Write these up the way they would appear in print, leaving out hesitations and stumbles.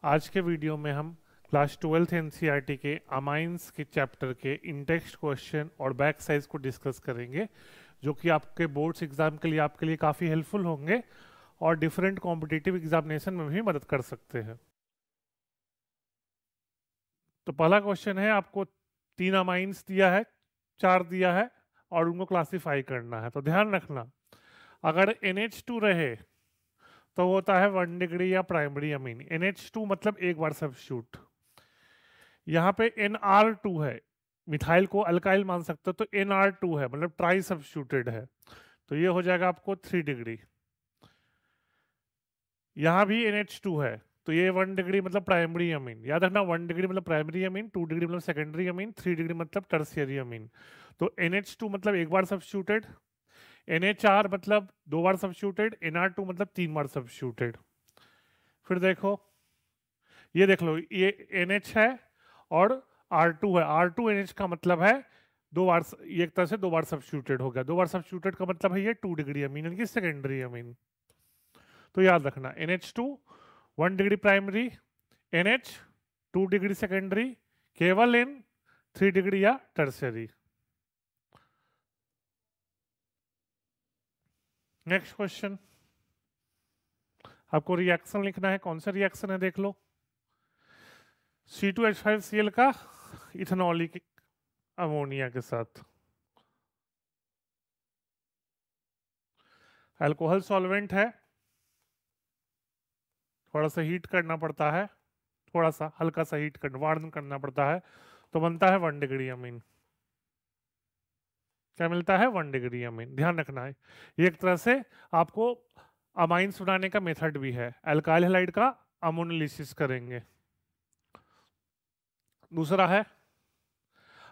आज के वीडियो में हम क्लास 12th एनसीईआरटी के अमाइंस के चैप्टर के इंटेक्स्ट क्वेश्चन और बैक साइज को डिस्कस करेंगे, जो कि आपके बोर्ड्स एग्जाम के लिए आपके लिए काफ़ी हेल्पफुल होंगे और डिफरेंट कॉम्पिटिटिव एग्जामिनेशन में भी मदद कर सकते हैं। तो पहला क्वेश्चन है, आपको 3 अमाइंस दिया है, 4 दिया है और उनको क्लासीफाई करना है। तो ध्यान रखना, अगर NH2 रहे तो होता है 1 डिग्री या प्राइमरी अमीन। NH2 मतलब एक बार सब्स्टिट्यूट। यहाँ पे NR2 है, मिथाइल को अल्काइल मान सकते हो, तो NR2 है मतलब ट्राई सब्स्टिट्यूटेड है, तो ये हो जाएगा आपको 3 डिग्री। यहाँ भी NH2 है, तो ये 1 डिग्री मतलब प्राइमरी अमीन। याद रखना, 1 डिग्री मतलब प्राइमरी अमीन, 2 डिग्री मतलब सेकेंडरी अमीन, 3 डिग्री मतलब टर्शियरी अमीन। तो NH2 मतलब एक बार सब्स्टिट्यूटेड, NHR मतलब 2 बार सब्स्टिट्यूटेड, NR2 मतलब 3 बार सब्स्टिट्यूटेड। फिर देखो, ये देख लो, ये NH है और R2 है। R2 NH का मतलब है 2 बार, ये एक तरह से 2 बार सब्स्टिट्यूटेड हो गया। 2 बार सब्स्टिट्यूटेड का मतलब है ये 2 डिग्री अमीन, यानी कि सेकेंडरी अमीन। तो याद रखना, NH2 1 degree primary, NH 2 degree secondary, केवल N 3 डिग्री या टर्शियरी। नेक्स्ट क्वेश्चन, आपको रिएक्शन लिखना है। कौन सा रिएक्शन है देख लो, C2H5Cl का इथेनॉलिक अमोनिया के साथ। अल्कोहल सॉल्वेंट है, थोड़ा सा हीट करना पड़ता है, थोड़ा सा हल्का सा हीट करना, वार्म करना पड़ता है, तो बनता है 1 डिग्री अमीन। क्या मिलता है? 1 डिग्री अमीन। ध्यान रखना है, ये एक तरह से आपको अमाइंस बनाने का मेथड भी है। अल्काइल हैलाइड का अमोनिलिसिस करेंगे। दूसरा है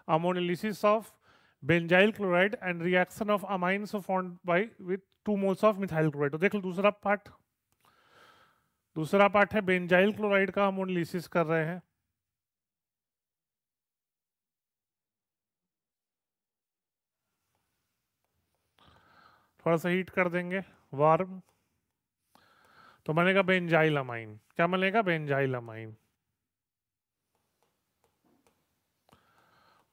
ammonolysis of benzyl chloride and reaction of amines formed by with 2 moles of methyl chloride. तो देख लो दूसरा पार्ट, है बेंजाइल क्लोराइड का अमोनिलिसिस कर रहे हैं। थोड़ा सा हीट कर देंगे, वार्म, तो बनेगा बेंजाइल अमाइन। क्या बनेगा? Benzyl amine.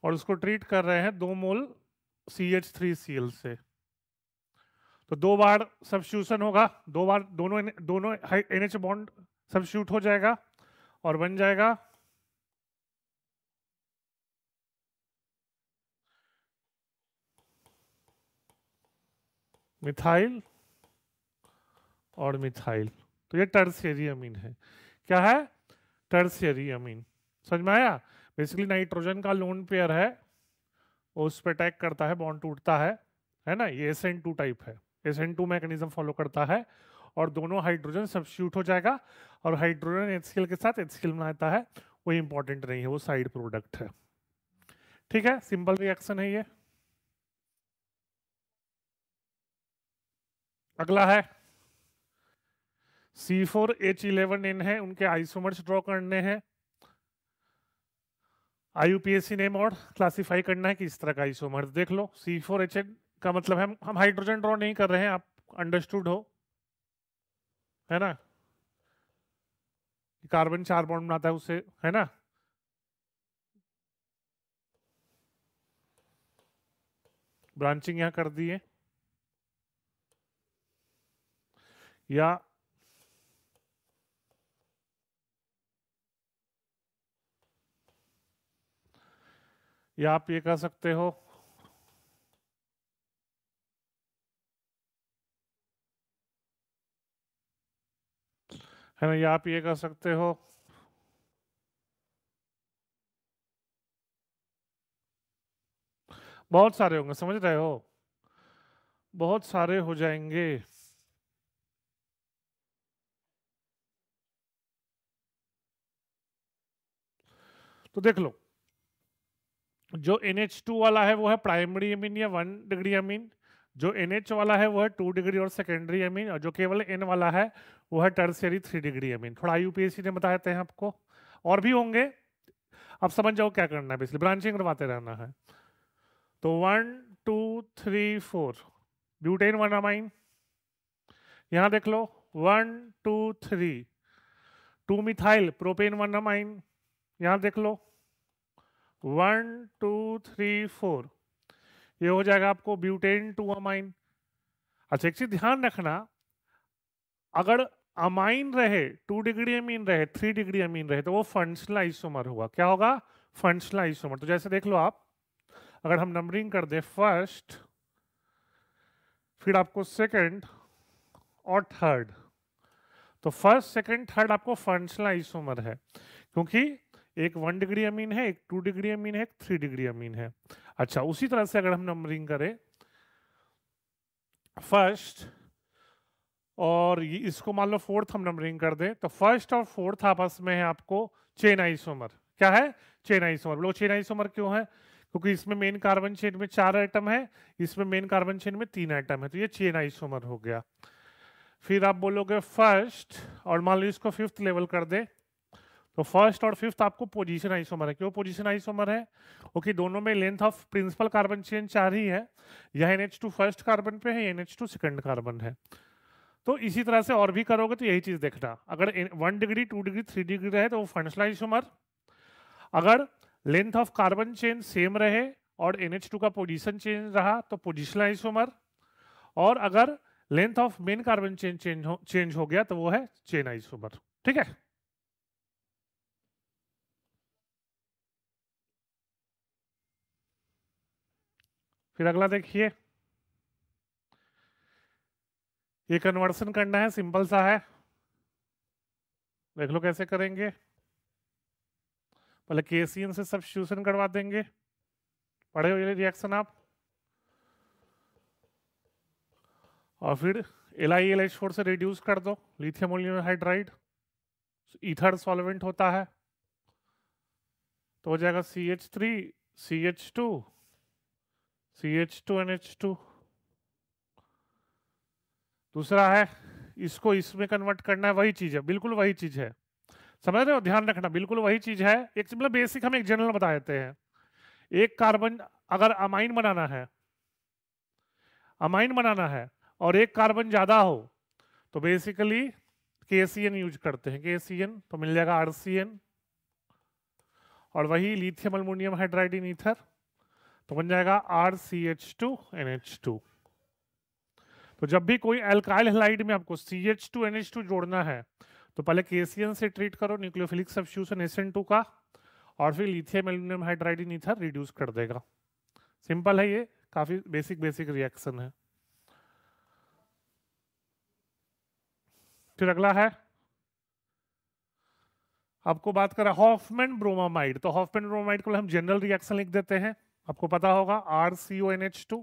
और उसको ट्रीट कर रहे हैं 2 मोल CH3Cl से। तो 2 बार सब्स्टिट्यूशन होगा, 2 बार दोनों दोनों NH बॉन्ड सब्स्टिट्यूट हो जाएगा और बन जाएगा मिथाइल और मिथाइल। तो ये टर्शियरी अमीन है। क्या है? टर्शियरी अमीन। समझ में आया? बेसिकली नाइट्रोजन का लोन पेयर है, वो उस पर अटैक करता है, बॉन्ड टूटता है ना। ये SN2 टाइप है, SN2 मैकेनिज्म फॉलो करता है और दोनों हाइड्रोजन सब्स्टिट्यूट हो जाएगा और हाइड्रोजन HCl के साथ HCl बनाता है। वो इंपॉर्टेंट नहीं है, वो साइड प्रोडक्ट है। ठीक है, सिंपल रिएक्शन है ये। अगला है C4H11N है, उनके आइसोमर्स ड्रॉ करने हैं। IUPAC नेम और क्लासिफाई करना है कि इस तरह का आइसोमर्स। देख लो, C4H का मतलब है हम हाइड्रोजन ड्रॉ नहीं कर रहे हैं, आप अंडरस्टूड हो, है ना। कार्बन 4 बॉन्ड बनाता है उससे, है ना। ब्रांचिंग यहाँ कर दी है, या आप ये कह सकते हो है ना, या आप ये कह सकते हो बहुत सारे होंगे, समझ रहे हो, बहुत सारे हो जाएंगे। तो देख लो, जो NH2 वाला है वो है प्राइमरी अमीन या 1 डिग्री अमीन, जो NH वाला है वो है 2 डिग्री और सेकेंडरी अमीन, और जो केवल N वाला है वो है टर्शियरी 3 डिग्री अमीन। थोड़ा IUPAC ने बताए थे आपको, और भी होंगे, अब समझ जाओ क्या करना है। बेसिकली ब्रांचिंग करवाते रहना है। तो 1 2 3 4 ब्यूटेन 1 अमाइन। यहां देख लो 1 2 3, 2 मिथाइल प्रोपेन 1 अमाइन, यहां देख लो 1 2 3 4, ये हो जाएगा आपको ब्यूटेन 2 अमाइन। अच्छा एक चीज ध्यान रखना, अगर अमाइन रहे 2 डिग्री अमीन रहे 3 डिग्री अमीन रहे तो वो फंक्शनल आइसोमर होगा। क्या होगा? Functional isomer. तो जैसे देख लो आप, अगर हम नंबरिंग कर दे फर्स्ट, फिर आपको सेकंड और थर्ड, तो फर्स्ट सेकंड थर्ड आपको फंक्शनल आइसोमर है, क्योंकि एक 1 डिग्री अमीन है, एक 2 डिग्री अमीन है, एक 3 डिग्री अमीन है। अच्छा उसी तरह से अगर हम नंबरिंग करें फर्स्ट और इसको मान लो फोर्थ हम नंबरिंग कर दें, तो फर्स्ट और फोर्थ आपस में है आपको चेन आइसोमर। क्या है? Chain isomer. बोलो चेन आइसोमर क्यों है? क्योंकि इसमें मेन कार्बन चेन में 4 एटम है, इसमें मेन कार्बन चेन में 3 एटम है, तो ये चेन आइसोमर हो गया। फिर आप बोलोगे फर्स्ट और मान लो इसको फिफ्थ लेवल कर दे, तो फर्स्ट और फिफ्थ आपको पोजीशन आइसोमर है। क्यों पोजीशन आइसोमर है? क्योंकि दोनों में length of principal carbon chain 4 ही है, यह NH2 फर्स्ट कार्बन पे है, NH2 सेकंड कार्बन है। तो इसी तरह से और भी करोगे तो यही चीज देखना, अगर 1 डिग्री 2 डिग्री 3 डिग्री रहे तो वो फंक्शनल आइसोमर, अगर length of carbon chain same रहे और NH2 का पोजीशन चेंज रहा तो पोजिशनल आइसोमर, और अगर length of main carbon chain change हो गया तो वो है चेन आइसोमर। ठीक है? फिर अगला देखिए, ये कन्वर्सन करना है, सिंपल सा है, देख लो कैसे करेंगे। पहले KCN से सब्स्टिट्यूशन करवा देंगे, पढ़े हो ये रिएक्शन आप, और फिर LiLH4 से रिड्यूस कर दो, lithium ammonium hydride ether solvent होता है, तो हो जाएगा CH3 CH2 CH2NH2। दूसरा है इसको इसमें कन्वर्ट करना है, वही चीज है, बिल्कुल वही चीज है, समझ रहे हो? ध्यान रखना बिल्कुल वही चीज है, एक मतलब बेसिक हम एक जनरल बता देते हैं। एक कार्बन अगर अमाइन बनाना है, अमाइन बनाना है और एक कार्बन ज्यादा हो तो बेसिकली KCN यूज करते हैं, KCN तो मिल जाएगा RCN, और वही lithium aluminium hydride in ether तो बन जाएगा RCH2NH2। तो जब भी कोई अल्काइल हैलाइड में आपको CH2NH2 जोड़ना है तो पहले KCN से ट्रीट करो, न्यूक्लियोफिलिक सब्स्टिट्यूशन SN2 का, और फिर lithium aluminium hydride in ether reduce कर देगा। सिंपल है ये, काफी बेसिक बेसिक रिएक्शन है। फिर अगला है, आपको बात करें हॉफमैन ब्रोमामाइड, तो हॉफमैन ब्रोमामाइड को हम जनरल रिएक्शन लिख देते हैं, आपको पता होगा RCONH2,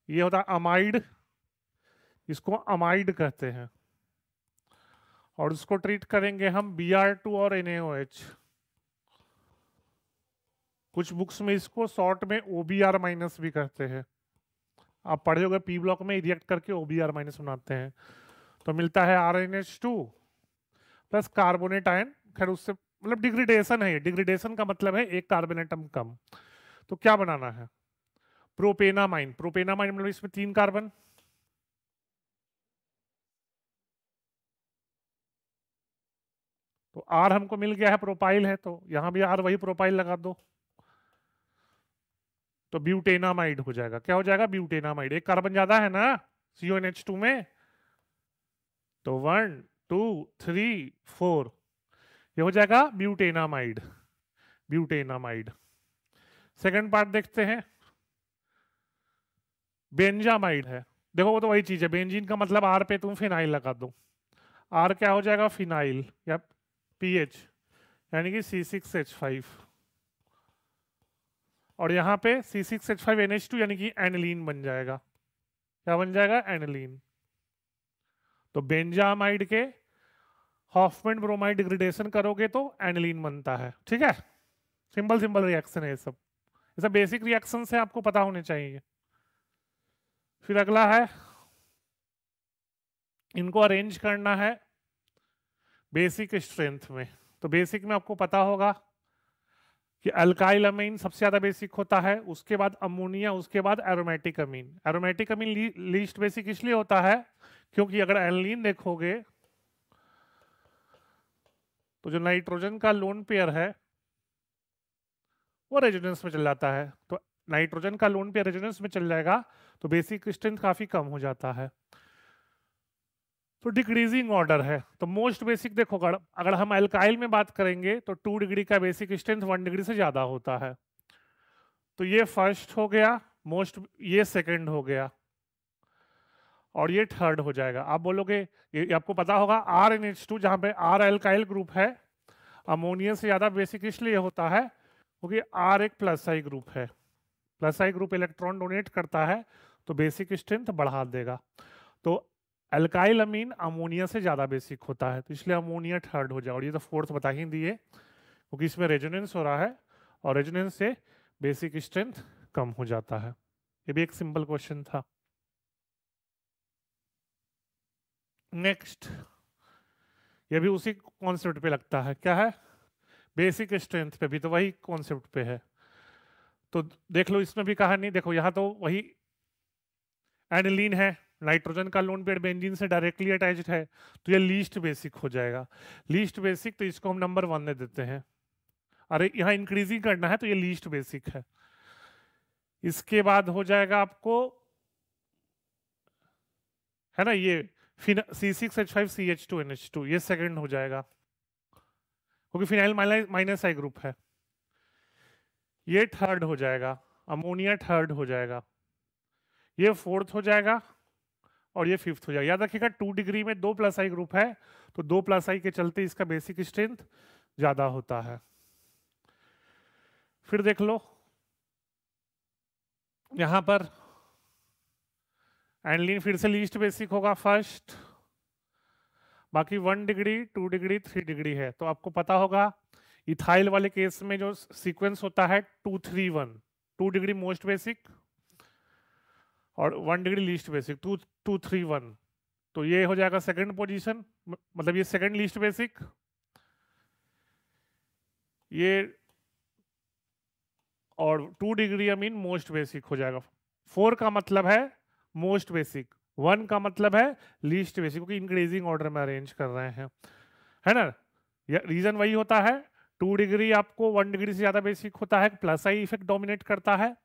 ये होता है अमाइड, इसको अमाइड कहते हैं, और इसको ट्रीट करेंगे हम Br2 और NaOH, कुछ बुक्स में इसको शॉर्ट में OBr माइनस भी कहते हैं, आप पढ़े होगे P ब्लॉक में रिएक्ट करके OBr माइनस बनाते हैं, तो मिलता है RNH2 प्लस कार्बोनेट आयन। खैर उससे मतलब डिग्रेडेशन है, डिग्रेडेशन का मतलब है एक कार्बन एटम कम। तो क्या बनाना है? प्रोपेनामाइन, प्रोपेनामाइन मतलब इसमें 3 कार्बन, तो R हमको मिल गया है, प्रोपाइल है, तो यहां भी R वही प्रोपाइल लगा दो, तो ब्यूटेनामाइड हो जाएगा। क्या हो जाएगा? ब्यूटेनामाइड। एक कार्बन ज्यादा है ना CONH2 में, तो 1 2 3 4, ये हो जाएगा ब्यूटेनामाइड, ब्यूटेनामाइड। सेकंड पार्ट देखते हैं, बेंजामाइड है, देखो वो तो वही चीज है, बेंजीन का मतलब R पे तुम फिनाइल लगा दो, R क्या हो जाएगा? फिनाइल या PH, यानी कि C6H5, और यहाँ पे C6H5NH2 यानी कि एनिलीन बन जाएगा। क्या बन जाएगा? एनिलीन। तो बेंजामाइड के हॉफमैन ब्रोमाइड डिग्रेडेशन करोगे तो एनिलीन बनता है। ठीक है? सिंपल सिंपल रिएक्शन है ये सब बेसिक रिएक्शन है, आपको पता होने चाहिए। फिर अगला है, इनको अरेंज करना है बेसिक स्ट्रेंथ में, तो बेसिक में आपको पता होगा कि अल्काइल अमीन सबसे ज्यादा बेसिक होता है, उसके बाद अमोनिया, उसके बाद एरोमेटिक अमीन। एरोमेटिक अमीन लीस्ट बेसिक इसलिए होता है क्योंकि अगर एल्नीन देखोगे तो जो नाइट्रोजन का लोन पेयर है वो रेजोनेंस में चल जाता है। तो नाइट्रोजन का लोन पेयर रेजोनेंस में चल जाएगा तो बेसिक स्ट्रेंथ काफी कम हो जाता है। तो डिक्रीजिंग ऑर्डर है। तो मोस्ट बेसिक देखो, अगर हम अल्काइल में बात करेंगे तो 2 डिग्री का बेसिक स्ट्रेंथ 1 डिग्री से ज्यादा होता है। तो ये फर्स्ट हो गया मोस्ट, ये सेकंड हो गया और ये थर्ड हो जाएगा। आप बोलोगे ये आपको पता होगा RnH2 जहां पे R अल्काइल ग्रुप है, अमोनिया से ज्यादा बेसिक इसलिए होता है क्योंकि R एक प्लस आई ग्रुप है, प्लस आई ग्रुप इलेक्ट्रॉन डोनेट करता है तो बेसिक स्ट्रेंथ बढ़ा देगा। तो अल्काइल अमीन अमोनिया से ज्यादा बेसिक होता है तो इसलिए अमोनिया थर्ड हो जाए। और ये तो फोर्थ बता ही दिए क्योंकि इसमें रेजोनेंस हो रहा है और रेजोनेंस से बेसिक स्ट्रेंथ कम हो जाता है। ये भी एक सिंपल क्वेश्चन था। नेक्स्ट, ये भी उसी कॉन्सेप्ट पे लगता है, क्या है, बेसिक स्ट्रेंथ पे भी, तो वही कॉन्सेप्ट पे है। तो देख लो इसमें भी कहानी देखो, यहाँ तो वही एनिलीन है, नाइट्रोजन का लोन पेयर बेंजीन से डायरेक्टली अटैच्ड है तो ये लीस्ट बेसिक हो जाएगा। लीस्ट बेसिक तो इसको हम नंबर 1 दे देते हैं। अरे यहाँ इंक्रीजिंग करना है तो ये लीस्ट बेसिक है। इसके बाद हो जाएगा आपको, है ना, ये C6H5CH2NH2, ये सेकंड हो जाएगा क्योंकि फिनाइल माइनस आई ग्रुप है। ये थर्ड हो जाएगा, अमोनिया थर्ड हो जाएगा, ये फोर्थ हो जाएगा और ये फिफ्थ हो जाएगा। याद रखिएगा 2 डिग्री में 2 प्लस आई ग्रुप है तो 2 प्लस आई के चलते इसका बेसिक स्ट्रेंथ ज्यादा होता है। फिर देख लो यहां पर एनलीन फिर से लीस्ट बेसिक होगा फर्स्ट, बाकी 1 डिग्री 2 डिग्री 3 डिग्री है। तो आपको पता होगा इथाइल वाले केस में जो सीक्वेंस होता है 2 3 1, 2 डिग्री मोस्ट बेसिक और 1 डिग्री लीस्ट बेसिक, 2 2 3 1। तो ये हो जाएगा सेकंड पोजीशन, मतलब ये सेकंड लीस्ट बेसिक, ये और 2 डिग्री अमीन मोस्ट बेसिक हो जाएगा। 4 का मतलब है मोस्ट बेसिक, 1 का मतलब है लीस्ट बेसिक, क्योंकि इंक्रीजिंग ऑर्डर में अरेंज कर रहे हैं, है ना। रीजन वही होता है, 2 डिग्री आपको 1 डिग्री से ज्यादा बेसिक होता है, प्लस आई इफेक्ट डोमिनेट करता है।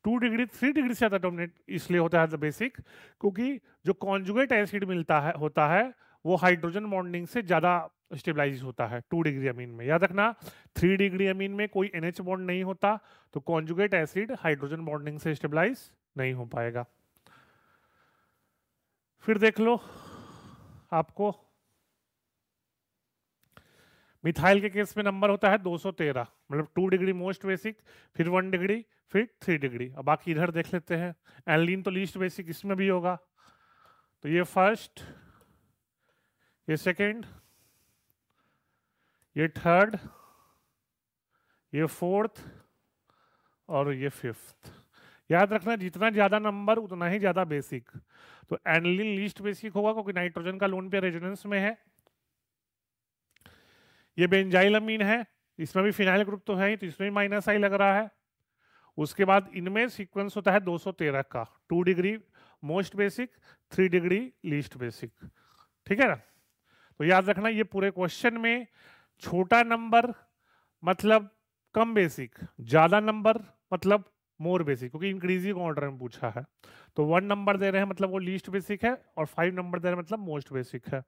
2 डिग्री 3 डिग्री से ज्यादा डोमिनेट इसलिए होता है बेसिक क्योंकि जो कॉन्जुगेट एसिड मिलता है होता है वो हाइड्रोजन बॉन्डिंग से ज्यादा स्टेबलाइज होता है 2 डिग्री अमीन में। याद रखना 3 डिग्री अमीन में कोई NH बॉन्ड नहीं होता तो कॉन्जुगेट एसिड हाइड्रोजन बॉन्डिंग से स्टेबलाइज नहीं हो पाएगा। फिर देख लो आपको मिथाइल के केस में नंबर होता है 213, मतलब 2 डिग्री मोस्ट बेसिक, फिर 1 डिग्री, फिर 3 डिग्री। अब बाकी इधर देख लेते हैं, एनलीन तो लीस्ट बेसिक इसमें भी होगा, तो ये फर्स्ट, ये सेकंड, ये थर्ड, ये फोर्थ और ये फिफ्थ। याद रखना जितना ज्यादा नंबर उतना ही ज्यादा बेसिक। तो एनिलीन लीस्ट बेसिक होगा क्योंकि नाइट्रोजन का लोन पेयर रेजोनेंस में है। ये बेंजाइल अमीन है, इसमें भी फिनाइल ग्रुप तो है ही तो इसमें भी माइनस आई लग रहा है। उसके बाद इनमें सीक्वेंस होता है 213 का, 2 degree most basic, 3 degree least basic, ठीक है ना। तो याद रखना ये पूरे क्वेश्चन में छोटा नंबर मतलब कम बेसिक, ज्यादा नंबर मतलब मोर बेसिक, क्योंकि इंक्रीजिंग ऑर्डर में पूछा है। तो 1 नंबर दे रहे हैं मतलब वो लीस्ट बेसिक है और 5 नंबर दे रहे हैं मतलब मोस्ट बेसिक है।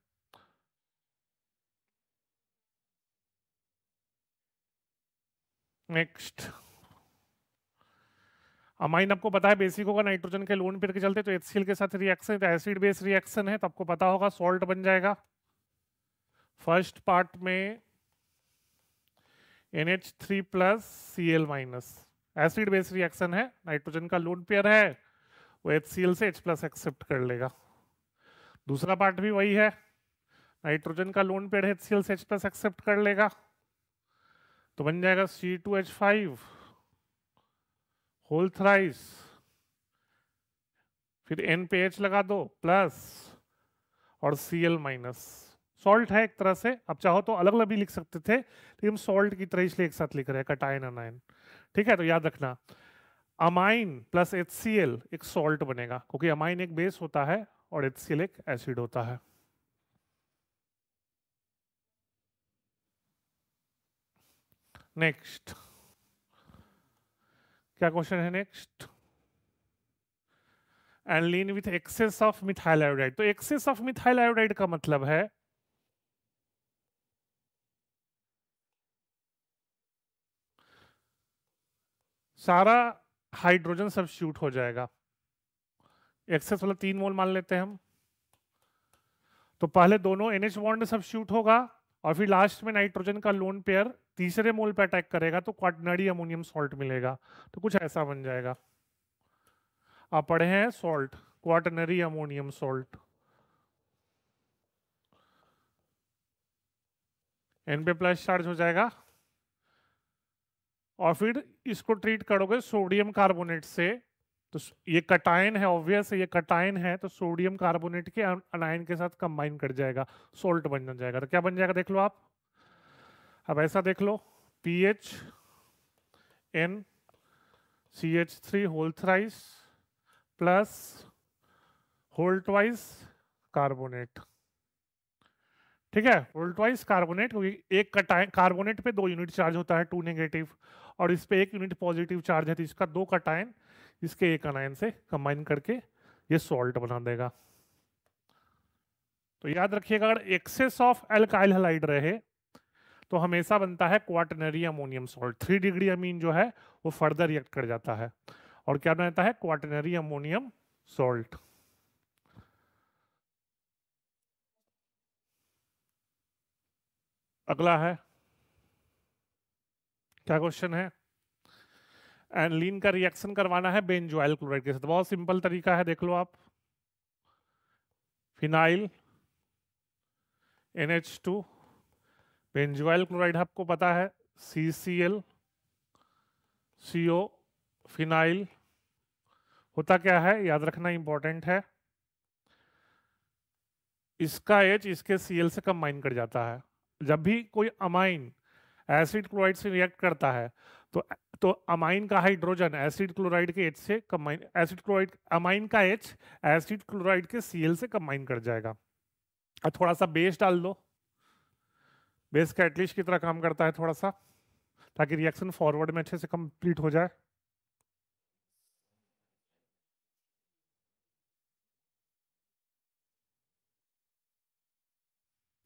नेक्स्ट, अमाइन आपको पता है बेसिक होगा नाइट्रोजन के लोन पेयर के चलते, तो HCl के साथ रिएक्शन, तो एसिड बेस रिएक्शन है तो आपको पता होगा सॉल्ट बन जाएगा। फर्स्ट पार्ट में NH3 plus Cl minus, acid base reaction है, नाइट्रोजन का लोन पेयर है वो HCl से H प्लस एक्सेप्ट कर लेगा। दूसरा पार्ट भी वही है, नाइट्रोजन का लोन पेयर HCl से H प्लस एक्सेप्ट कर लेगा तो बन जाएगा C2H5 होल थ्राइस, फिर N पे H लगा दो प्लस और Cl माइनस। सॉल्ट है एक तरह से, आप चाहो तो अलग अलग भी लिख सकते थे लेकिन सॉल्ट की तरह इसलिए एक साथ लिख रहे हैं, कटायन अनायन, ठीक है। तो याद रखना अमाइन प्लस HCl एक सॉल्ट बनेगा क्योंकि अमाइन एक बेस होता है और HCl एक एसिड होता है। नेक्स्ट क्या क्वेश्चन है next? Aniline with excess of methyl iodide. तो एक्सेस ऑफ मिथाइल आयोडाइड का मतलब है सारा हाइड्रोजन सब्स्टिट्यूट हो जाएगा। एक्सेस मतलब 3 मोल मान लेते हैं हम। तो पहले दोनों NH बॉन्ड सब्स्टिट्यूट होगा और फिर लास्ट में नाइट्रोजन का लोन पेयर तीसरे मोल पे अटैक करेगा तो क्वाटरनरी अमोनियम सॉल्ट मिलेगा। तो कुछ ऐसा बन जाएगा। आप पढ़े हैं salt, quaternary ammonium salt. N पे प्लस चार्ज हो जाएगा और फिर इसको ट्रीट करोगे सोडियम कार्बोनेट से। तो ये कटायन है, ऑब्वियस है ये कटायन है, तो सोडियम कार्बोनेट के अनायन के साथ कंबाइन कर जाएगा, सोल्ट बन जाएगा। तो क्या बन जाएगा देख लो आप। अब ऐसा देख लो, PH N CH3 whole thrice plus whole twice carbonate. ठीक है, होल ट्वाइस कार्बोनेट, क्योंकि एक कटायन कार्बोनेट पे 2 यूनिट चार्ज होता है 2 नेगेटिव, और इस पे 1 यूनिट पॉजिटिव चार्ज है, तो इसका 2 कटायन इसके एक अनायन से कंबाइन करके ये सॉल्ट बना देगा। तो याद रखिएगा, अगर एक्सेस ऑफ एल्काइल हैलाइड रहे तो हमेशा बनता है क्वाटरनरी अमोनियम सॉल्ट। 3 डिग्री अमीन जो है वो फर्दर रिएक्ट कर जाता है और क्या बनाता है, क्वाटरनरी अमोनियम सॉल्ट। अगला है, क्या क्वेश्चन है? एनलीन का रिएक्शन करवाना है बेंजोइल क्लोराइड के साथ। बहुत सिंपल तरीका है, देख लो आप। फिनाइल NH2, बेंजोइल क्लोराइड आपको पता है CCl CO, फिनाइल होता क्या है याद रखना इंपॉर्टेंट है, इसका H इसके Cl से कंबाइन कर जाता है। जब भी कोई अमाइन एसिड क्लोराइड से रिएक्ट करता है तो अमाइन का हाइड्रोजन एसिड क्लोराइड के H से कंबाइन, एसिड क्लोराइड अमाइन का H एसिड क्लोराइड के Cl से कंबाइन कर जाएगा। अब थोड़ा सा बेस डाल दो, बेस कैटलिस्ट की तरह काम करता है थोड़ा सा, ताकि रिएक्शन फॉरवर्ड में अच्छे से कंप्लीट हो जाए।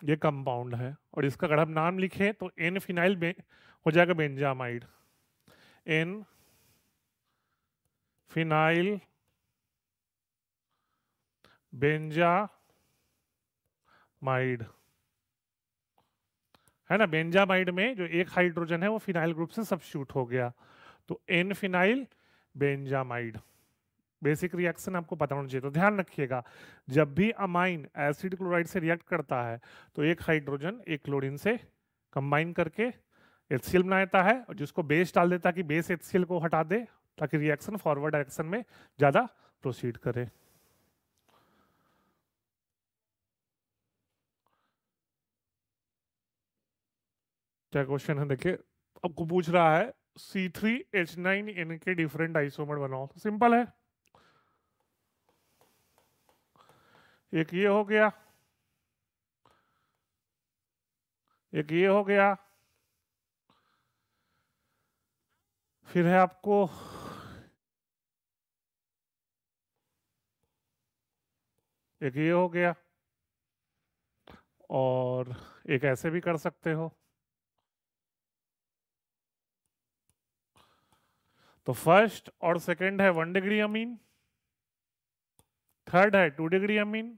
ये कंपाउंड है और इसका अगर हम नाम लिखें तो N फिनाइल हो जाएगा बेंजामाइड। N फिनाइल बेंजामाइड है ना। बेंजामाइड में जो एक हाइड्रोजन है वो फिनाइल ग्रुप से सब्स्टिट्यूट हो गया, तो N phenyl benzamide. Basic reaction आपको पता होना चाहिए। तो ध्यान रखिएगा, जब भी अमाइन एसिड क्लोराइड से रिएक्ट करता है तो एक हाइड्रोजन एक क्लोरीन से कंबाइन करके HCl बनाता है और जिसको बेस डाल देता है कि बेस HCl को हटा दे ताकि रिएक्शन फॉरवर्ड डायरेक्शन में ज्यादा प्रोसीड करे। क्या क्वेश्चन है देखिए, आपको पूछ रहा है C3H9N के डिफरेंट आइसोमर बनाओ। तो सिंपल है, एक ये हो गया, एक ये हो गया, फिर है आपको एक ये हो गया और एक ऐसे भी कर सकते हो। तो फर्स्ट और सेकंड है 1 डिग्री अमीन, थर्ड है 2 डिग्री अमीन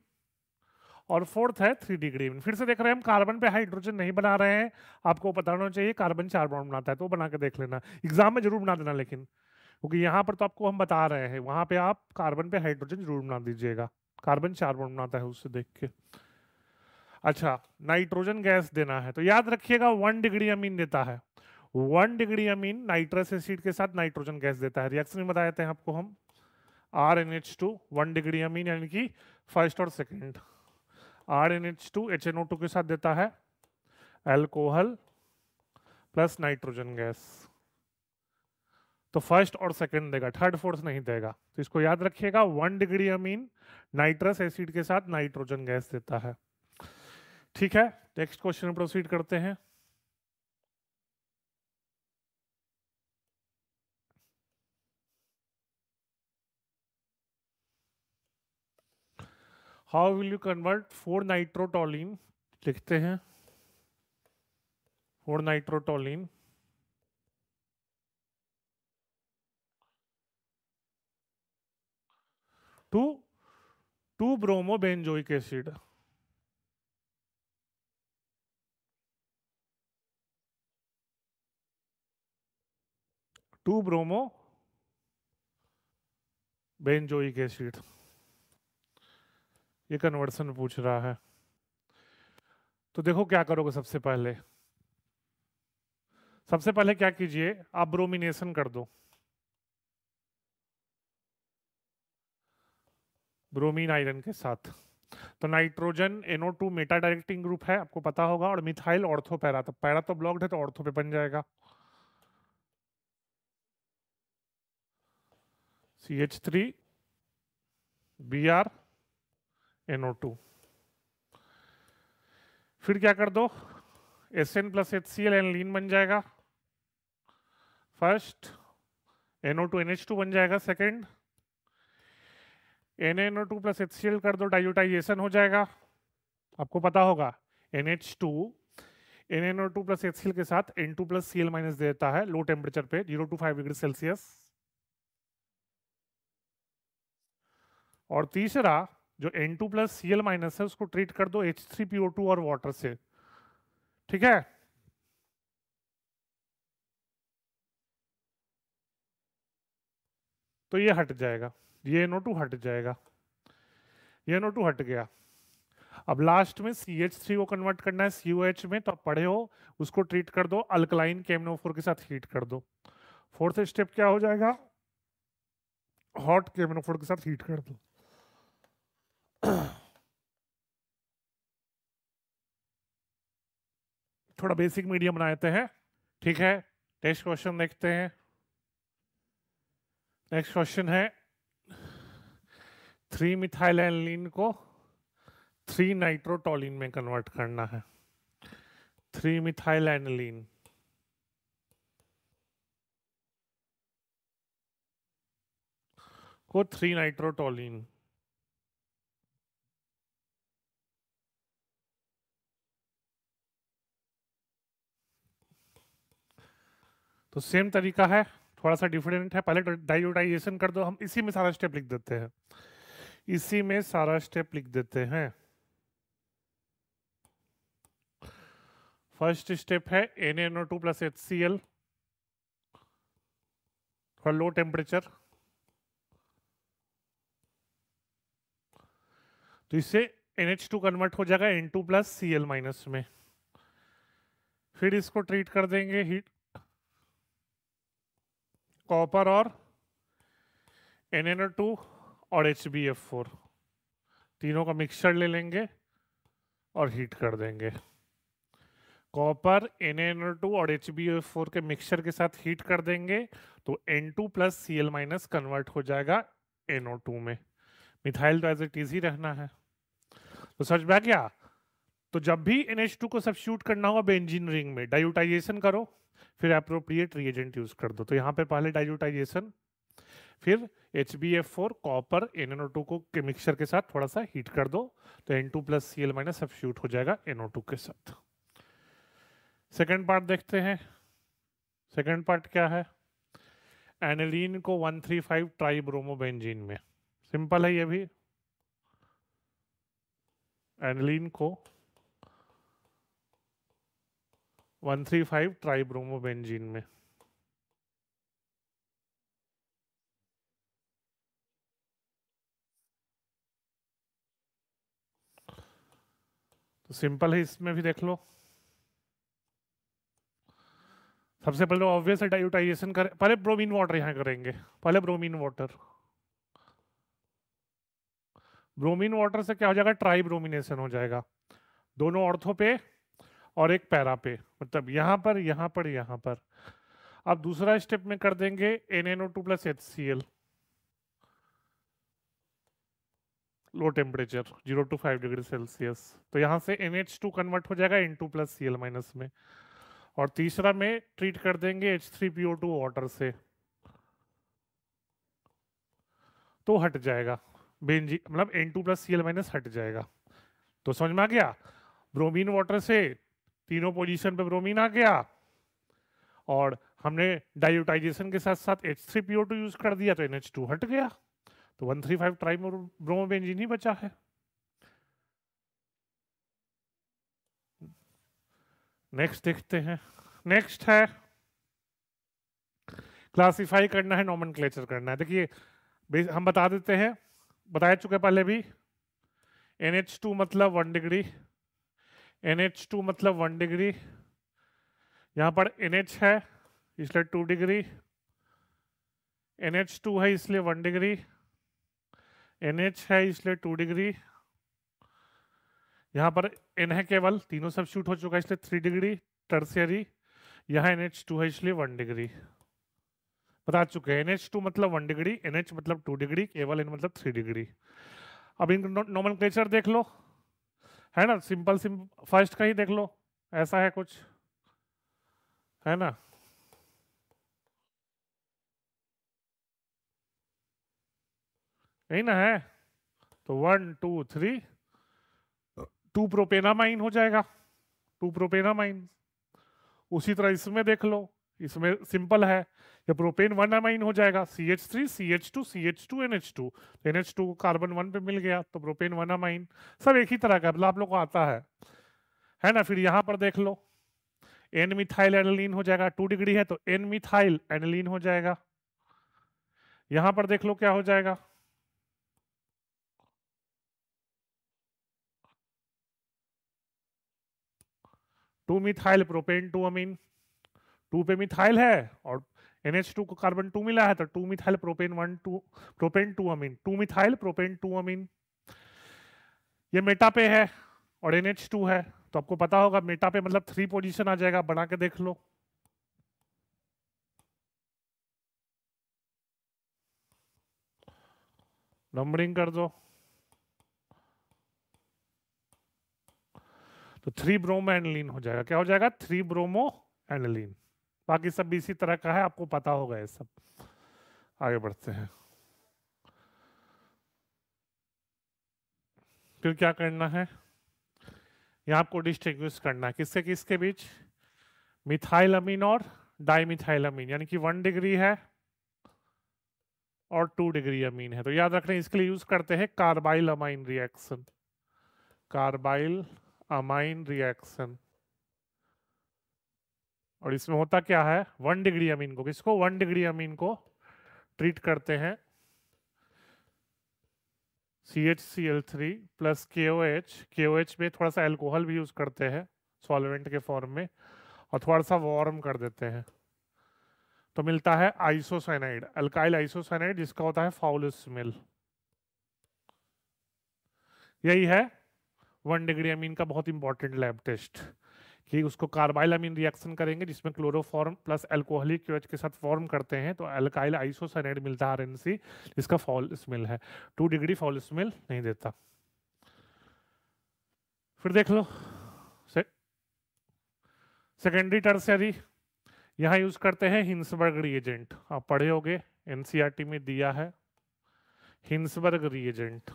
और फोर्थ है 3 डिग्री अमीन। फिर से देख रहे हैं हम कार्बन पे हाइड्रोजन नहीं बना रहे हैं, आपको पता होना चाहिए कार्बन 4 बॉन्ड बनाता है, तो बना के देख लेना, एग्जाम में जरूर बना देना। लेकिन क्योंकि यहाँ पर तो आपको हम बता रहे हैं, वहां पे आप कार्बन पे हाइड्रोजन जरूर बना दीजिएगा, कार्बन 4 बॉन्ड बनाता है उससे देख के। अच्छा, नाइट्रोजन गैस देना है तो याद रखिएगा 1 डिग्री अमीन देता है। 1 डिग्री अमीन नाइट्रस एसिड के साथ नाइट्रोजन गैस देता है। रिएक्शन में बताए थे आपको हम RNH2 1 डिग्री अमीन यानी कि फर्स्ट और सेकंड। RNH2 HNO2 के साथ देता है अल्कोहल प्लस नाइट्रोजन गैस, तो फर्स्ट और सेकंड देगा, थर्ड फोर्थ नहीं देगा। तो इसको याद रखिएगा, 1 डिग्री अमीन नाइट्रस एसिड के साथ नाइट्रोजन गैस देता है। ठीक है, नेक्स्ट क्वेश्चन प्रोसीड करते हैं। How will you convert 4 nitrotoluene, लिखते हैं 4 nitrotoluene to 2 bromo benzoic acid. Two bromo benzoic acid, ये कन्वर्सन पूछ रहा है। तो देखो क्या करोगे, सबसे पहले क्या कीजिए, आप ब्रोमिनेशन कर दो, ब्रोमीन आयरन के साथ। तो nitrogen NO2 Meta directing group है, आपको पता होगा, और मिथाइल ऑर्थो पैरा, तो पैरा तो ब्लॉक्ड है तो ऑर्थो पे बन जाएगा CH3 Br NO2। फिर क्या कर दो, SN प्लस HCl एनलीन बन जाएगा फर्स्ट, NO2 NH2 बन जाएगा सेकंड, NaNO2 प्लस HCl कर दो, डाइल्यूटाइजेशन हो जाएगा, आपको पता होगा NH2 NaNO2 प्लस HCl के साथ N2 प्लस Cl माइनस देता है लो टेम्परेचर पे 0 to 5 डिग्री सेल्सियस। और तीसरा जो N2 प्लस Cl माइनस है उसको ट्रीट कर दो H3PO2 और वाटर से, ठीक है। तो ये हट जाएगा, ये NO2 हट जाएगा, ये NO2 हट गया। अब लास्ट में CH3 को कन्वर्ट करना है COH में, तो आप पढ़े हो, उसको ट्रीट कर दो अल्कलाइन KMnO4 के साथ हीट कर दो। फोर्थ स्टेप क्या हो जाएगा, हॉट KMnO4 के साथ हीट कर दो। थोड़ा बेसिक मीडियम बनाते हैं, ठीक है। नेक्स्ट क्वेश्चन देखते हैं। नेक्स्ट क्वेश्चन है 3 मिथाइल एनिलीन को 3 नाइट्रोटोलिन में कन्वर्ट करना है। 3 मिथाइल एनिलीन को 3 नाइट्रोटोलिन, तो सेम तरीका है, थोड़ा सा डिफरेंट है। पहले डाइल्यूटाइजेशन कर दो, हम इसी में सारा स्टेप लिख देते हैं, इसी में सारा स्टेप लिख देते हैं। फर्स्ट स्टेप है NaNO2 प्लस HCl, थोड़ा लो टेम्परेचर, तो इससे NH2 कन्वर्ट हो जाएगा N2 प्लस Cl माइनस में। फिर इसको ट्रीट कर देंगे हीट कॉपर और NaNO2 और HbF4, तीनों का मिक्सचर ले लेंगे और हीट कर देंगे। कॉपर NaNO2 और HbF4 के मिक्सचर के साथ हीट कर देंगे तो N2 plus Cl minus convert हो जाएगा NO2 में। मिथाइल तो एज इट इज ही रहना है। तो समझ में आ गया। तो जब भी NH2 को सब्स्टिट्यूट करना होगा बेंजीन रिंग में, डाइल्यूटाइजेशन करो, फिर अप्रोप्रिएट रिएजेंट यूज कर दो। तो यहाँ पे पहले डाइल्यूटाइजेशन, फिर HbF4 कॉपर NaNO2 को के मिक्सचर के साथ थोड़ा सा हीट कर दो तो N2 plus Cl minus substitute हो जाएगा NO2 के साथ। सेकेंड पार्ट देखते हैं। सेकेंड पार्ट क्या है, एनिलीन को 135 ट्राइब्रोमोबेंजीन में, सिंपल है ये भी। एनिलीन को 135 ट्राइब्रोमोबेंजीन में, तो सिंपल है, इसमें भी देख लो। सबसे पहले ऑब्वियस है डाइल्यूटाइजेशन करें, पहले ब्रोमीन वाटर यहाँ करेंगे, पहले ब्रोमीन वाटर। ब्रोमीन वाटर से क्या हो जाएगा, ट्राई ब्रोमिनेशन हो जाएगा, दोनों ऑर्थो पे और एक पैरा पे, मतलब यहाँ पर यहाँ पर यहाँ पर। अब दूसरा स्टेप में कर देंगे NaNO2 plus HCl, low temperature 0 to 5 degree Celsius. तो यहाँ से NH2 कन्वर्ट हो जाएगा N2 प्लस Cl माइनस में। और तीसरा में ट्रीट कर देंगे H3PO2 वाटर से, तो हट जाएगा। बेंजीन मतलब N2+Cl- हट जाएगा। तो समझ में आ गया, ब्रोमीन वाटर से तीनों पोजीशन पे ब्रोमीन आ गया, और हमने डाइयोटाइजेशन के साथ साथ H3PO2 यूज कर दिया तो NH2 हट गया, तो 135 ट्राई ब्रोमोबेंजीन ही बचा है। नेक्स्ट देखते हैं। नेक्स्ट है क्लासिफाई करना है, नॉमेनक्लेचर करना है। देखिए हम बता देते हैं, बता चुके पहले भी, NH2 मतलब 1 डिग्री, NH2 मतलब 1 डिग्री, यहाँ पर NH है इसलिए 2 डिग्री, NH2 है इसलिए 1 डिग्री, NH है इसलिए 2 डिग्री, यहाँ पर N है केवल, तीनों सब्स्टिट्यूट हो चुका है इसलिए 3 डिग्री टर्शियरी, यहाँ NH2 है इसलिए 1 डिग्री। बता चुके हैं NH2 मतलब 1 डिग्री, NH मतलब 2 डिग्री, केवल N मतलब 3 डिग्री। अब इनका नोमेनक्लेचर देख लो, है ना, सिंपल फर्स्ट का ही देख लो, ऐसा है कुछ, है ना। यही ना है, तो 1 2 3 2 प्रोपेनामाइन हो जाएगा, 2 प्रोपेनामाइन। उसी तरह इसमें देख लो, इसमें सिंपल है, ये प्रोपेन 1 अमाइन हो जाएगा, CH3 CH2 CH2 NH2, NH2 को कार्बन 1 पे मिल गया तो प्रोपेन 1 अमाइन। सब एक ही तरह का, मतलब आप लोग को आता है ना। फिर यहाँ पर देख लो, N मिथाइल एनिलीन हो जाएगा, 2 डिग्री है तो N मिथाइल एनिलीन हो जाएगा। यहाँ पर देख लो क्या हो जाएगा, टू मिथाइल प्रोपेन 2 अमीन, 2 पे मिथाइल है और NH2 को कार्बन 2 मिला है तो 2 मिथाइल प्रोपेन 1 2 प्रोपेन 2 अमीन, 2 मिथाइल प्रोपेन 2 अमीन। ये मेटा पे है और NH2 है, तो आपको पता होगा मेटा पे मतलब 3 पोजीशन आ जाएगा, बना के देख लो। नंबरिंग कर दो, तो 3 ब्रोमो एनिलीन हो जाएगा। क्या हो जाएगा? 3 ब्रोमो एनिलीन। बाकी सब भी इसी तरह का है, आपको पता होगा ये सब। आगे बढ़ते हैं, फिर क्या करना है, यहाँ आपको डिस्टिंग्विश करना है किससे किसके बीच, मिथाइल अमीन और डाइमिथाइल अमीन, यानी कि 1 डिग्री है और 2 डिग्री अमीन है। तो याद रखना, इसके लिए यूज करते हैं carbyl amine reaction, carbyl amine reaction. और इसमें होता क्या है, 1 डिग्री अमीन को, किसको, 1 डिग्री अमीन को ट्रीट करते हैं CHCl3 प्लस KOH में थोड़ा सा अल्कोहल भी यूज करते हैं सॉल्वेंट के फॉर्म में, और थोड़ा सा वार्म कर देते हैं, तो मिलता है आइसोसाइनाइड, अल्काइल आइसोसाइनाइड, जिसका होता है फाउल स्मेल। यही है 1 डिग्री अमीन का बहुत इंपॉर्टेंट लैब टेस्ट, कि उसको कार्बाइल अमीन रिएक्शन करेंगे जिसमें क्लोरोफॉर्म प्लस अल्कोहलिक KOH के साथ फॉर्म करते हैं, तो अल्काइल आइसोसाइनाइड मिलता है RNC, जिसका फाउल स्मेल है। 2 डिग्री फाउल स्मेल नहीं देता। फिर देख लो सेकेंडरी टर्शियरी, यहाँ यूज करते हैं हिंसबर्ग रिएजेंट, आप पढ़े होगे NCERT में दिया है Hinsberg reagent,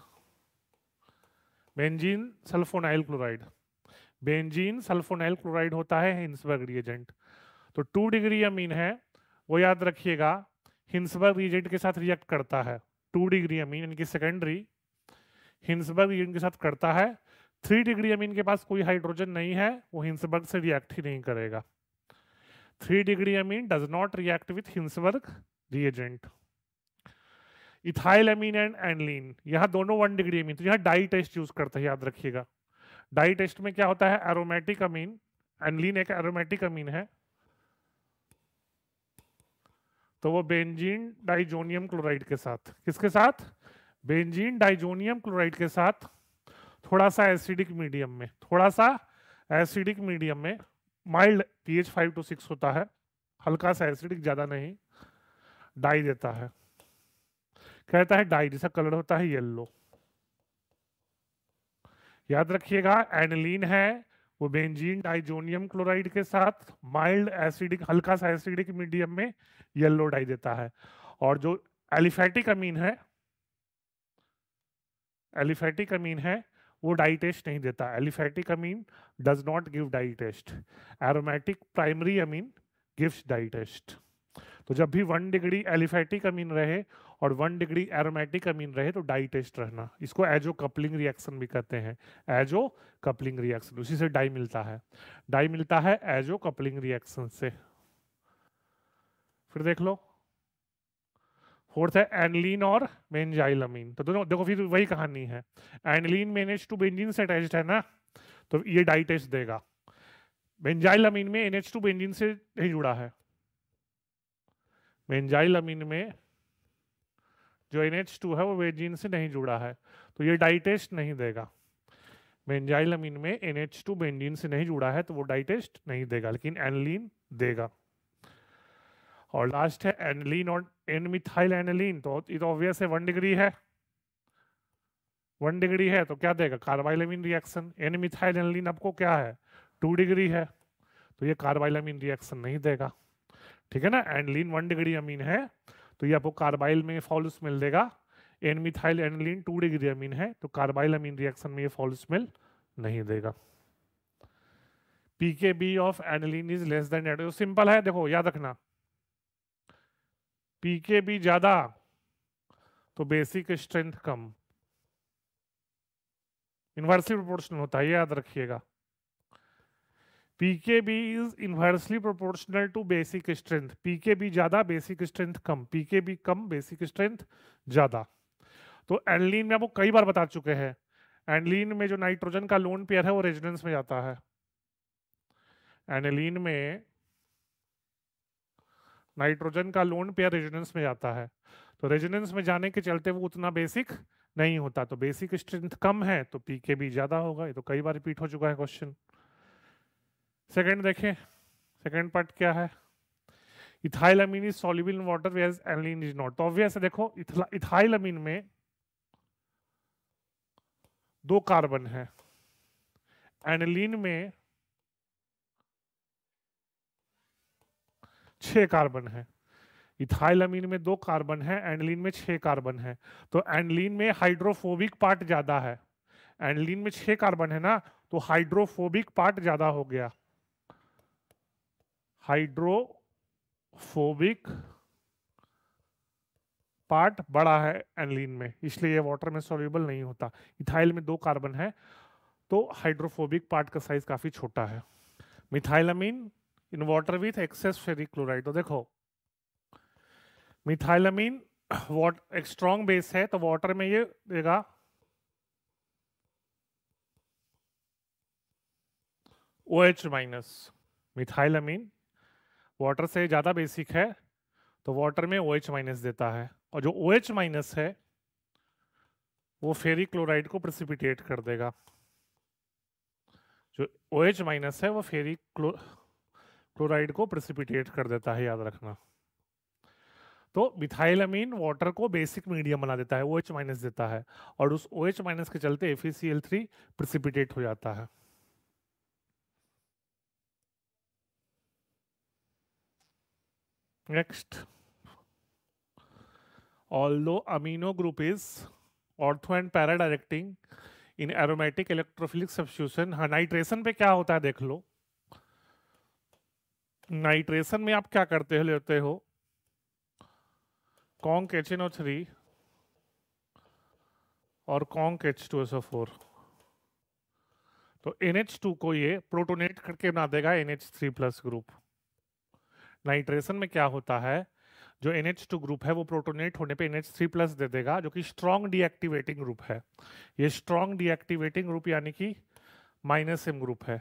benzene sulfonyl chloride, benzene sulfonyl chloride होता है हिंसबर्ग रिएजेंट। तो 2 डिग्री अमीन है, वो याद रखिएगा, हिंसबर्ग रिएजेंट के साथ रिएक्ट करता है, 2 डिग्री अमीन यानी कि सेकेंडरी हिंसबर्ग रिएजेंट के साथ करता है। 3 डिग्री अमीन के पास कोई हाइड्रोजन नहीं है, वो हिंसबर्ग से रिएक्ट ही नहीं करेगा। 3 degree amine does not react with Hinsberg reagent. Ethyl amine and aniline, यहाँ दोनों 1 डिग्री अमीन, तो यहाँ डाई टेस्ट यूज करते हैं, याद रखिएगा। डाई टेस्ट में क्या होता है, एरोमेटिक अमीन, एनलीन एक एरोमेटिक अमीन है, तो वो बेंजीन डाइजोनियम क्लोराइड के साथ, किसके साथ, बेंजीन डाइजोनियम क्लोराइड के साथ थोड़ा सा एसिडिक मीडियम में, थोड़ा सा एसिडिक मीडियम में, माइल्ड pH 5 to 6 होता है, हल्का सा एसिडिक, ज्यादा नहीं, डाई देता है, कहता है डाई, जिसका कलर होता है येलो। याद रखिएगा एनिलीन है, वो बेंजीन डाइजोनियम क्लोराइड के साथ माइल्ड एसिडिक, हल्का सा एसिडिक मीडियम में येलो डाई देता है। और जो एलिफेटिक अमीन है, एलिफेटिक अमीन है वो डाई टेस्ट नहीं देता, aliphatic amine does not give dye test, aromatic primary amine gives dye test. तो जब भी 1 डिग्री एलिफेटिक अमीन रहे और 1 डिग्री एरोमेटिक अमीन रहे तो डाई टेस्ट रहना, इसको एजो कपलिंग रिएक्शन भी कहते हैं, एजो कपलिंग रिएक्शन, उसी से डाई मिलता है, डाई मिलता है एजो कपलिंग रिएक्शन से। फिर देख लो फोर्थ है एनलीन और बेंजाइल अमीन। तो दोनों देखो फिर वही कहानी है, एनलीन में NH2 बेंजीन से अटैच्ड है ना, तो ये डाई टेस्ट देगा। बेंजाइल अमीन में NH2 बेंजीन से नहीं जुड़ा है, बेंजाइल अमीन में जो NH2 है वो बेंजीन से नहीं जुड़ा है, तो ये डाई टेस्ट नहीं देगा। बेंजाइल अमीन में NH2 बेंजीन से नहीं जुड़ा है तो वो डाई टेस्ट नहीं देगा, लेकिन एनलीन देगा। और लास्ट है एनलीन और एन मिथाइल एनलीन, तो ये तो ऑब्वियस है 1 डिग्री है, 1 डिग्री है तो क्या देगा, कार्बाइलमीन रिएक्शन। एन मिथाइल एनलीन आपको क्या है 2 डिग्री है, तो ये कार्बाइलमीन रिएक्शन नहीं देगा, ठीक है ना। एनलीन 1 डिग्री अमीन है तो ये आपको कार्बाइल में फॉल स्मेल देगा, एन मिथाइल एनलीन 2 डिग्री अमीन है तो कार्बाइल अमीन रिएक्शन में ये फॉल स्मेल नहीं देगा। PKb of aniline is less than eight, simple है, देखो याद रखना, पीकेबी ज्यादा तो बेसिक स्ट्रेंथ कम, इनवर्सली प्रोपोर्शनल होता है, ये याद रखिएगा। PKb is inversely proportional to basic strength, pKb ज्यादा बेसिक स्ट्रेंथ कम, पीकेबी कम बेसिक स्ट्रेंथ ज्यादा। तो एनलीन में आपको कई बार बता चुके हैं, एनलीन में जो नाइट्रोजन का लोन पेयर है वो रेजोनेंस में जाता है, एनलीन में नाइट्रोजन का लोन पेयर रेजोनेंस में जाता है, तो रेजोनेंस में जाने के चलते वो उतना बेसिक नहीं होता, तो बेसिक स्ट्रेंथ कम है तो पीकेबी ज्यादा होगा, ये तो कई बार रिपीट हो चुका है क्वेश्चन। सेकंड देखें, सेकंड पार्ट क्या है, ethyl amine is soluble in water whereas aniline is not. तो ऑब्वियस है, देखो इथाइल अमीन में 2 कार्बन है, एनलीन में 6 कार्बन है, इथाइल अमीन में 2 कार्बन है, एनलीन में 6 कार्बन है, तो एनलीन में हाइड्रोफोबिक पार्ट ज्यादा है, एनलीन में 6 कार्बन है ना तो हाइड्रोफोबिक पार्ट ज्यादा हो गया, हाइड्रोफोबिक पार्ट बड़ा है एनलीन में, इसलिए ये वाटर में सॉल्युबल नहीं होता। इथाइल में 2 कार्बन है तो हाइड्रोफोबिक पार्ट का साइज काफी छोटा है। Methylamine in water with excess ferric chloride, तो देखो मिथाइलमीन एक स्ट्रॉन्ग बेस है तो वाटर में ये देगा OH माइनस, मिथाइलमीन वाटर से ज्यादा बेसिक है तो वाटर में OH माइनस देता है, और जो OH माइनस है वो फेरिक क्लोराइड को प्रेसिपिटेट कर देगा, जो OH माइनस है वो फेरिक क्लोराइड को प्रेसिपिटेट कर देता है, याद रखना। तो मिथाइलमीन वाटर को बेसिक मीडियम बना देता है, OH माइनस देता है, और उस OH माइनस के चलते FeCl3 प्रेसिपिटेट हो जाता है। Next, although amino group is ortho and para directing in aromatic electrophilic substitution, हाँ नाइट्रेशन पे क्या होता है देख लो, नाइट्रेशन में आप क्या करते हो, लेते हो कॉन्क HNO3 और कॉन्क H2SO4, तो NH2 को ये प्रोटोनेट करके बना देगा NH3+ ग्रुप। नाइट्रेशन में क्या होता है, जो NH2 ग्रुप है वो प्रोटोनेट होने पे NH3+ दे देगा, जो कि स्ट्रॉन्ग डीएक्टिवेटिंग ग्रुप है, ये स्ट्रॉन्ग डीएक्टिवेटिंग ग्रुप यानी कि -M ग्रुप है,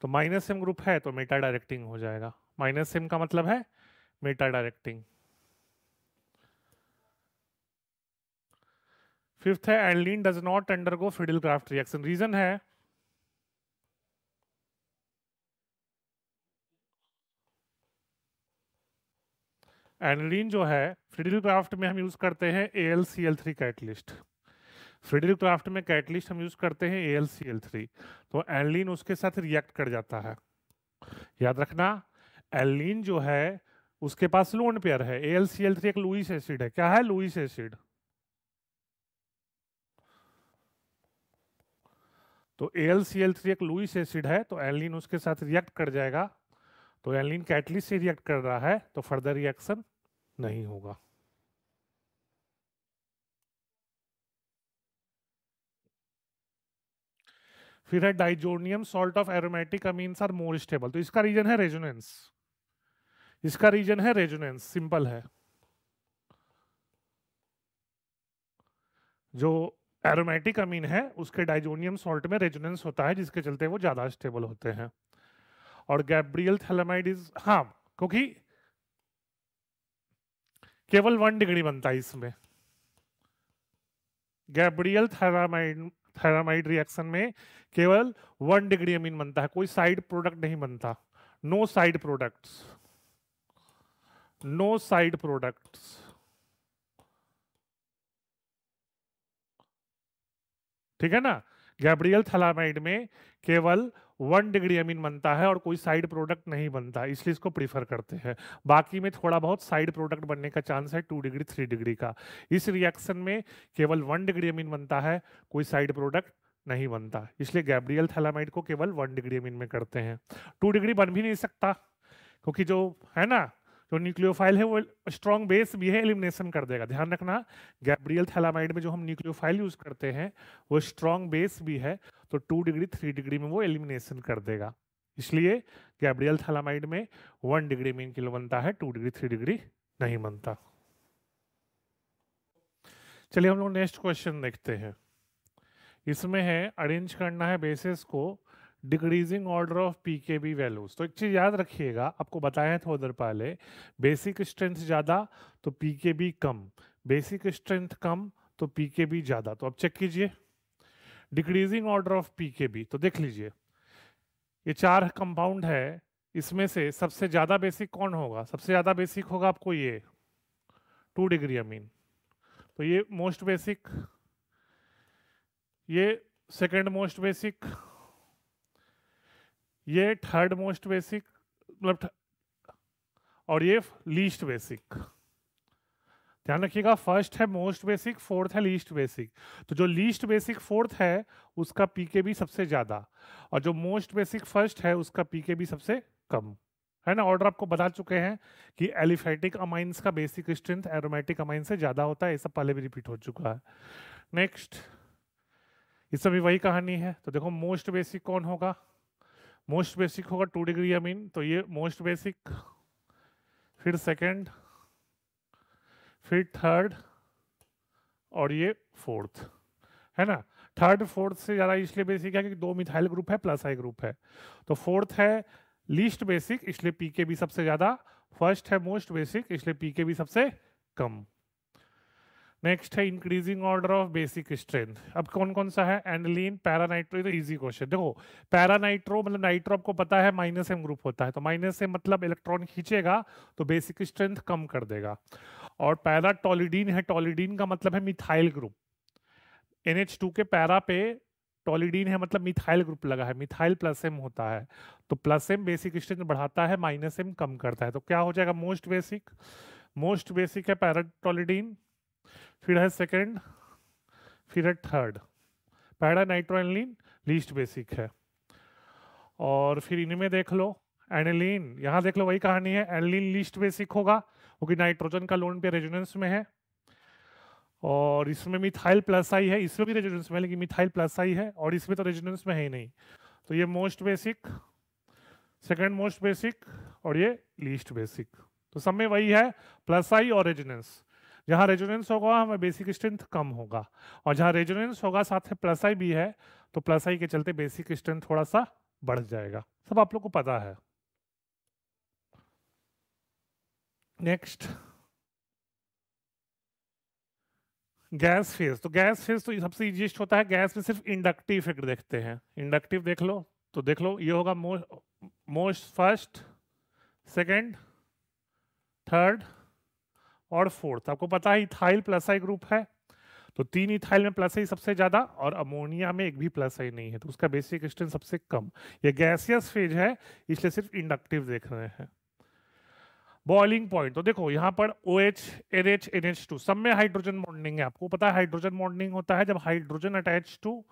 तो -M ग्रुप है तो मेटा डायरेक्टिंग हो जाएगा, -M का मतलब है मेटा डायरेक्टिंग। फिफ्थ है aniline does not undergo Friedel Crafts reaction, reason है एनलीन जो है फिडेल-क्राफ्ट में हम यूज करते हैं AlCl3 कैटलिस्ट, फिडेल-क्राफ्ट में कैटलिस्ट हम यूज करते हैं AlCl3, तो एनलीन उसके साथ रिएक्ट कर जाता है, याद रखना। एनलीन जो है उसके पास लोन पेयर है, AlCl3 एक लुईस एसिड है, क्या है लुईस एसिड, तो AlCl3 एक लुईस एसिड है, तो एलिन उसके साथ रिएक्ट कर जाएगा, तो एलिन कैटलिस्ट से रिएक्ट कर रहा है, तो फर्दर रिएक्शन नहीं होगा। फिर है diazonium salt of aromatic amines are more stable, तो इसका रीजन है रेजोनेंस, इसका रीजन है रेजोनेंस, सिंपल है। जो एरोमेटिक अमीन है उसके डाइजोनियम सॉल्ट में रेजोनेंस होता है, जिसके चलते वो ज्यादा स्टेबल होते हैं। और गैब्रियल थैलामाइड इज, हाँ, क्योंकि केवल 1 डिग्री बनता है इसमें। गैब्रियल थैलामाइड रिएक्शन में केवल 1 डिग्री अमीन बनता है, कोई साइड प्रोडक्ट नहीं बनता। No side products, no side products. ठीक है ना, गैब्रियल थैलामाइड में केवल 1 डिग्री अमीन बनता है और कोई साइड प्रोडक्ट नहीं बनता, इसलिए इसको प्रीफर करते हैं। बाकी में थोड़ा बहुत साइड प्रोडक्ट बनने का चांस है 2 डिग्री 3 डिग्री का। इस रिएक्शन में केवल 1 डिग्री अमीन बनता है, कोई साइड प्रोडक्ट नहीं बनता, इसलिए गैब्रियल थैलामाइड को केवल 1 डिग्री अमीन में करते हैं। 2 डिग्री बन भी नहीं सकता, क्योंकि जो है ना, जो न्यूक्लियोफाइल है वो स्ट्रॉन्ग बेस भी है, एलिमिनेशन कर देगा। ध्यान रखना, गैब्रियल थैलामाइड में जो हम न्यूक्लियोफाइल यूज करते हैं वो स्ट्रॉन्ग बेस भी है, तो 2 डिग्री 3 डिग्री में वो एलिमिनेशन कर देगा। इसलिए गैब्रियल थैलामाइड में 1 डिग्री मीन किलो बनता है, 2 डिग्री 3 डिग्री नहीं बनता। चलिए हम लोग नेक्स्ट क्वेश्चन देखते हैं। इसमें है अरेंज करना है बेसिस को decreasing order of pKb values. तो एक चीज याद रखिएगा, आपको बताया था उधर पहले, बेसिक स्ट्रेंथ ज्यादा तो पीकेबी कम, बेसिक स्ट्रेंथ कम तो पीकेबी ज्यादा। तो अब चेक कीजिए डिक्रीजिंग ऑर्डर ऑफ पीकेबी, तो देख लीजिए ये 4 कंपाउंड है, इसमें से सबसे ज्यादा बेसिक कौन होगा? सबसे ज्यादा बेसिक होगा आपको ये 2 डिग्री अमीन, तो ये मोस्ट बेसिक, ये सेकेंड मोस्ट बेसिक, ये थर्ड मोस्ट बेसिक, मतलब और ये लीस्ट बेसिक। ध्यान रखिएगा, फर्स्ट है मोस्ट बेसिक, फोर्थ है लीस्ट बेसिक। तो जो लीस्ट बेसिक फोर्थ है उसका पीकेबी सबसे ज्यादा, और जो मोस्ट बेसिक फर्स्ट है उसका पीकेबी सबसे कम, है ना। ऑर्डर आपको बता चुके हैं कि एलिफेटिक अमाइंस का बेसिक स्ट्रेंथ एरोमेटिक अमाइन से ज्यादा होता है, ये सब पहले भी रिपीट हो चुका है। नेक्स्ट, इसमें भी वही कहानी है। तो देखो मोस्ट बेसिक कौन होगा? मोस्ट बेसिक होगा 2 डिग्री अमीन, तो ये मोस्ट बेसिक, फिर सेकंड, फिर थर्ड, और ये फोर्थ, है ना। थर्ड फोर्थ से ज्यादा इसलिए बेसिक है कि 2 मिथाइल ग्रुप है प्लस आई ग्रुप है। तो फोर्थ है लीस्ट बेसिक, इसलिए पीके भी सबसे ज्यादा। फर्स्ट है मोस्ट बेसिक, इसलिए पीके भी सबसे कम। नेक्स्ट है increasing order of basic strength. अब कौन कौन सा है? एनिलीन, पैरानाइट्रो, तो इजी क्वेश्चन। देखो पैरानाइट्रो मतलब नाइट्रो आपको पता है -m ग्रुप होता है, तो -m मतलब इलेक्ट्रॉन खींचेगा तो बेसिक स्ट्रेंथ कम कर देगा। और पैरा टॉलिडीन है, टॉलिडीन का मतलब है मिथाइल ग्रुप। NH2 के पैरा पे टॉलिडीन है मतलब मिथाइल ग्रुप लगा है, मिथाइल +m होता है, तो +m बेसिक स्ट्रेंथ बढ़ाता है, -m कम करता है। तो क्या हो जाएगा? मोस्ट बेसिक, मोस्ट बेसिक है पैराटोलिडीन, फिर है सेकंड, फिर है थर्ड। पैरा नाइट्रोएनिलीन लीस्ट बेसिक है। और फिर इनमें देख लो एनिलीन, यहाँ देख लो वही कहानी है, एनिलीन लीस्ट बेसिक होगा क्योंकि नाइट्रोजन का लोन पे रेजोनेंस में है। और इसमें मिथाइल प्लस आई है, इसमें भी रेजोनेंस में है लेकिन मिथाइल प्लस आई है, और इसमें तो रेजोनेंस में है ही नहीं। तो ये most basic, second most basic, और ये लीस्ट बेसिक। तो सब में वही है, प्लस आई और रेजोनेंस। जहाँ रेजोनेंस होगा हमें बेसिक स्ट्रेंथ कम होगा, और जहाँ रेजोनेंस होगा साथ में प्लस आई भी है तो प्लस आई के चलते बेसिक स्ट्रेंथ थोड़ा सा बढ़ जाएगा। सब आप लोग को पता है। Next, gas phase. तो गैस फेज तो सबसे इजीएस्ट होता है, गैस में सिर्फ इंडक्टिव इफेक्ट देखते हैं। इंडक्टिव देख लो, तो देख लो ये होगा मोस्ट फर्स्ट, सेकंड, थर्ड और फोर्थ। आपको पता है इथाइल प्लस आई ग्रुप है, तो 3 इथाइल में प्लस आई सबसे ज्यादा, और अमोनिया में एक भी प्लस आई नहीं है, तो उसका बेसिक स्ट्रेंथ सबसे कम। ये गैसियस फेज है इसलिए सिर्फ इंडक्टिव देख रहे हैं। बॉइलिंग पॉइंट, तो देखो यहाँ पर OH, NH, NH2 सब में हाइड्रोजन बॉन्डिंग है। आपको पता है हाइड्रोजन बॉन्डिंग होता है जब hydrogen attach to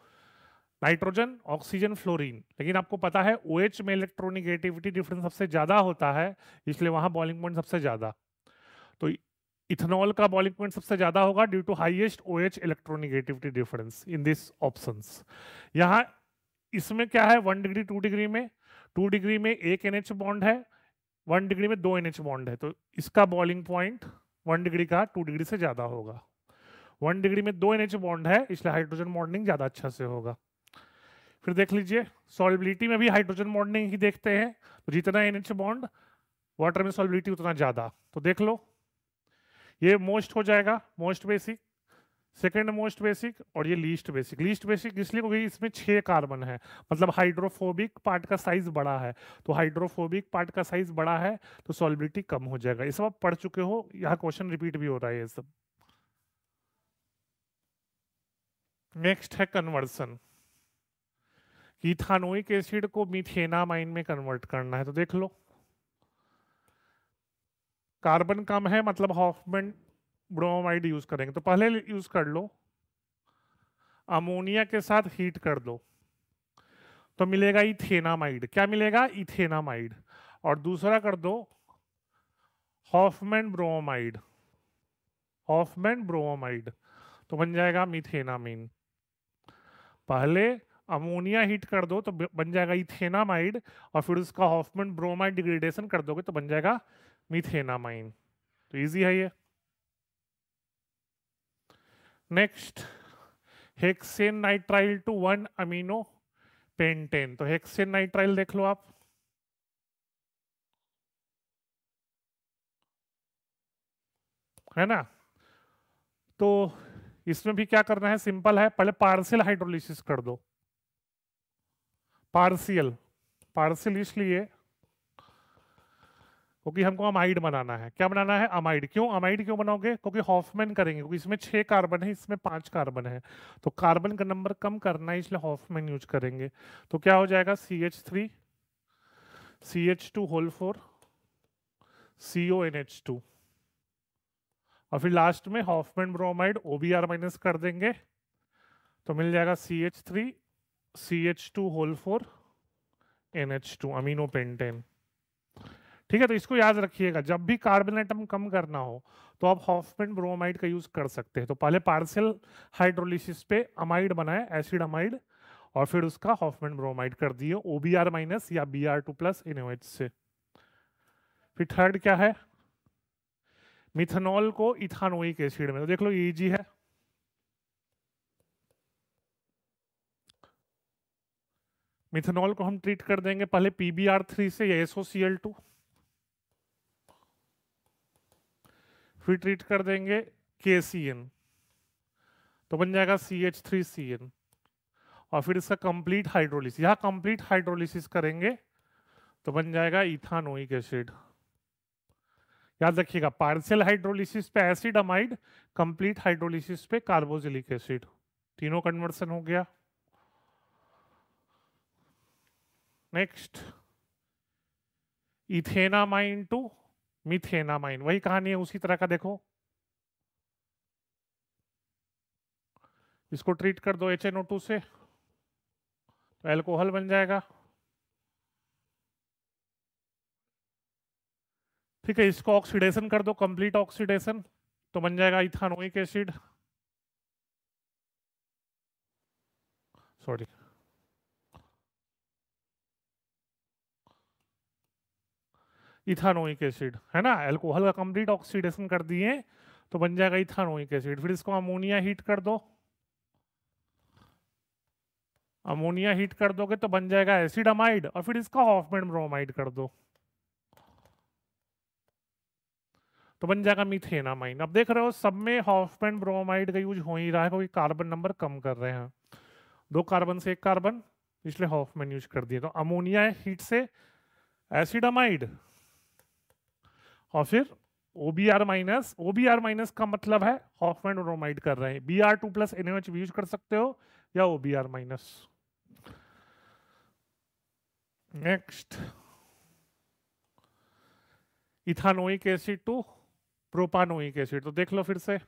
nitrogen, oxygen, fluorine. लेकिन आपको पता है OH में इलेक्ट्रोनिगेटिविटी डिफरेंस सबसे ज्यादा होता है, इसलिए वहां बॉइलिंग पॉइंट सबसे ज्यादा। तो इथेनॉल का बॉइलिंग पॉइंट सबसे ज्यादा होगा due to highest OH electronegativity difference in this options. यहाँ इसमें क्या है, 1 डिग्री 2 डिग्री में, 2 डिग्री में एक NH बॉन्ड है, 1 डिग्री में 2 NH बॉन्ड है, तो इसका बॉइलिंग पॉइंट 1 डिग्री का 2 डिग्री से ज्यादा होगा। 1 डिग्री में 2 NH बॉन्ड है, इसलिए हाइड्रोजन बॉन्डिंग ज्यादा अच्छा से होगा। फिर देख लीजिए सॉल्युबिलिटी में भी हाइड्रोजन बॉन्डिंग ही देखते हैं, तो जितना NH बॉन्ड वाटर में सॉल्युबिलिटी उतना ज्यादा। तो देख लो ये मोस्ट हो जाएगा, most basic, second most basic, और ये लीस्ट बेसिक। लीस्ट बेसिक इसलिए क्योंकि इसमें 6 कार्बन है, मतलब हाइड्रोफोबिक पार्ट का साइज बड़ा है, तो हाइड्रोफोबिक पार्ट का साइज बड़ा है तो सॉल्युबिलिटी कम हो जाएगा। ये सब आप पढ़ चुके हो, यहाँ क्वेश्चन रिपीट भी हो रहा है ये सब। नेक्स्ट है कन्वर्सन, इथानोइक एसिड को मीथेनामाइन में कन्वर्ट करना है। तो देख लो कार्बन कम है, मतलब हॉफमैन ब्रोमाइड यूज करेंगे, तो पहले यूज कर लो अमोनिया के साथ हीट कर दो, तो मिलेगा इथेनामाइड। क्या मिलेगा? इथेनामाइड। और दूसरा कर दो हॉफमैन ब्रोमाइड, हॉफमैन ब्रोमाइड, तो बन जाएगा मीथेनामीन। पहले अमोनिया हीट कर दो तो बन जाएगा इथेनामाइड, और फिर उसका हॉफमैन ब्रोमाइड डिग्रेडेशन कर दोगे तो बन जाएगा मीथेनामाइन। तो इजी है ये। Next hexane nitrile to 1 amino pentane, तो हेक्सेन नाइट्राइल देख लो आप, है ना। तो इसमें भी क्या करना है, सिंपल है, पहले पार्शियल हाइड्रोलिसिस कर दो। पार्शियल, पार्शियल इसलिए क्योंकि हमको अमाइड बनाना है। क्या बनाना है? अमाइड। क्यों अमाइड क्यों बनाओगे? क्योंकि हॉफमैन करेंगे, क्योंकि इसमें 6 कार्बन है, इसमें 5 कार्बन है, तो कार्बन का नंबर कम करना है, इसलिए हॉफमैन यूज करेंगे। तो क्या हो जाएगा? CH3 CH2 होल 4 CONH2, और फिर लास्ट में हॉफमैन ब्रोमाइड OBr माइनस कर देंगे तो मिल जाएगा CH3 CH2 whole 4 NH2 amino pentane. ठीक है, तो इसको याद रखिएगा, जब भी कार्बन एटम कम करना हो तो आप हॉफमैन ब्रोमाइड का यूज कर सकते हैं। तो पहले पार्शियल हाइड्रोलिसिस पे अमाइड बनाए, एसिड अमाइड, और फिर उसका हॉफमैन ब्रोमाइड कर दिए OBr माइनस या Br2 प्लस NOH से। फिर थर्ड क्या है? मिथेनॉल को इथानोइक एसिड में, तो देख लो ये इजी है। मिथेनॉल को हम ट्रीट कर देंगे पहले PBr3 से या SOCl2, फिर ट्रीट कर देंगे KCN, तो बन जाएगा CH3CN, और फिर इसका कंप्लीट हाइड्रोलिसिस, यहाँ कंप्लीट हाइड्रोलिसिस करेंगे तो बन जाएगा इथानोइक एसिड। याद रखिएगा, पार्शियल हाइड्रोलिसिस पे एसिड अमाइड, कंप्लीट हाइड्रोलिसिस पे कार्बोक्सिलिक एसिड, तीनों कन्वर्सन हो गया। नेक्स्ट इथेनामाइन टू मीथेनामाइन, वही कहानी है उसी तरह का। देखो इसको ट्रीट कर दो HNO2 से तो एल्कोहल बन जाएगा। ठीक है, इसको ऑक्सीडेशन कर दो, कंप्लीट ऑक्सीडेशन, तो बन जाएगा ethanoic acid, sorry ethanoic acid, है ना। एल्कोहल का कंप्लीट ऑक्सीडेशन कर दिए तो बन जाएगा इथानोइक एसिड। फिर इसको अमोनिया हीट कर दो, अमोनिया हीट कर दोगे तो बन जाएगा एसिड अमाइड, और फिर इसका हॉफमैन ब्रोमाइड कर दो तो बन जाएगा मीथेनामाइन। अब देख रहे हो सब में हॉफमैन ब्रोमाइड का यूज हो ही रहा है, क्योंकि कार्बन नंबर कम कर रहे हैं, 2 कार्बन से 1 कार्बन, इसलिए हॉफमैन यूज कर दिए। तो अमोनिया हीट से एसिड अमाइड, और फिर OBr माइनस का मतलब है हॉफमैन ब्रोमाइड कर रहे हैं। Br2 प्लस NaOH भी यूज कर सकते हो या OBr minus. Next ethanoic acid to propanoic acid, तो देख लो फिर से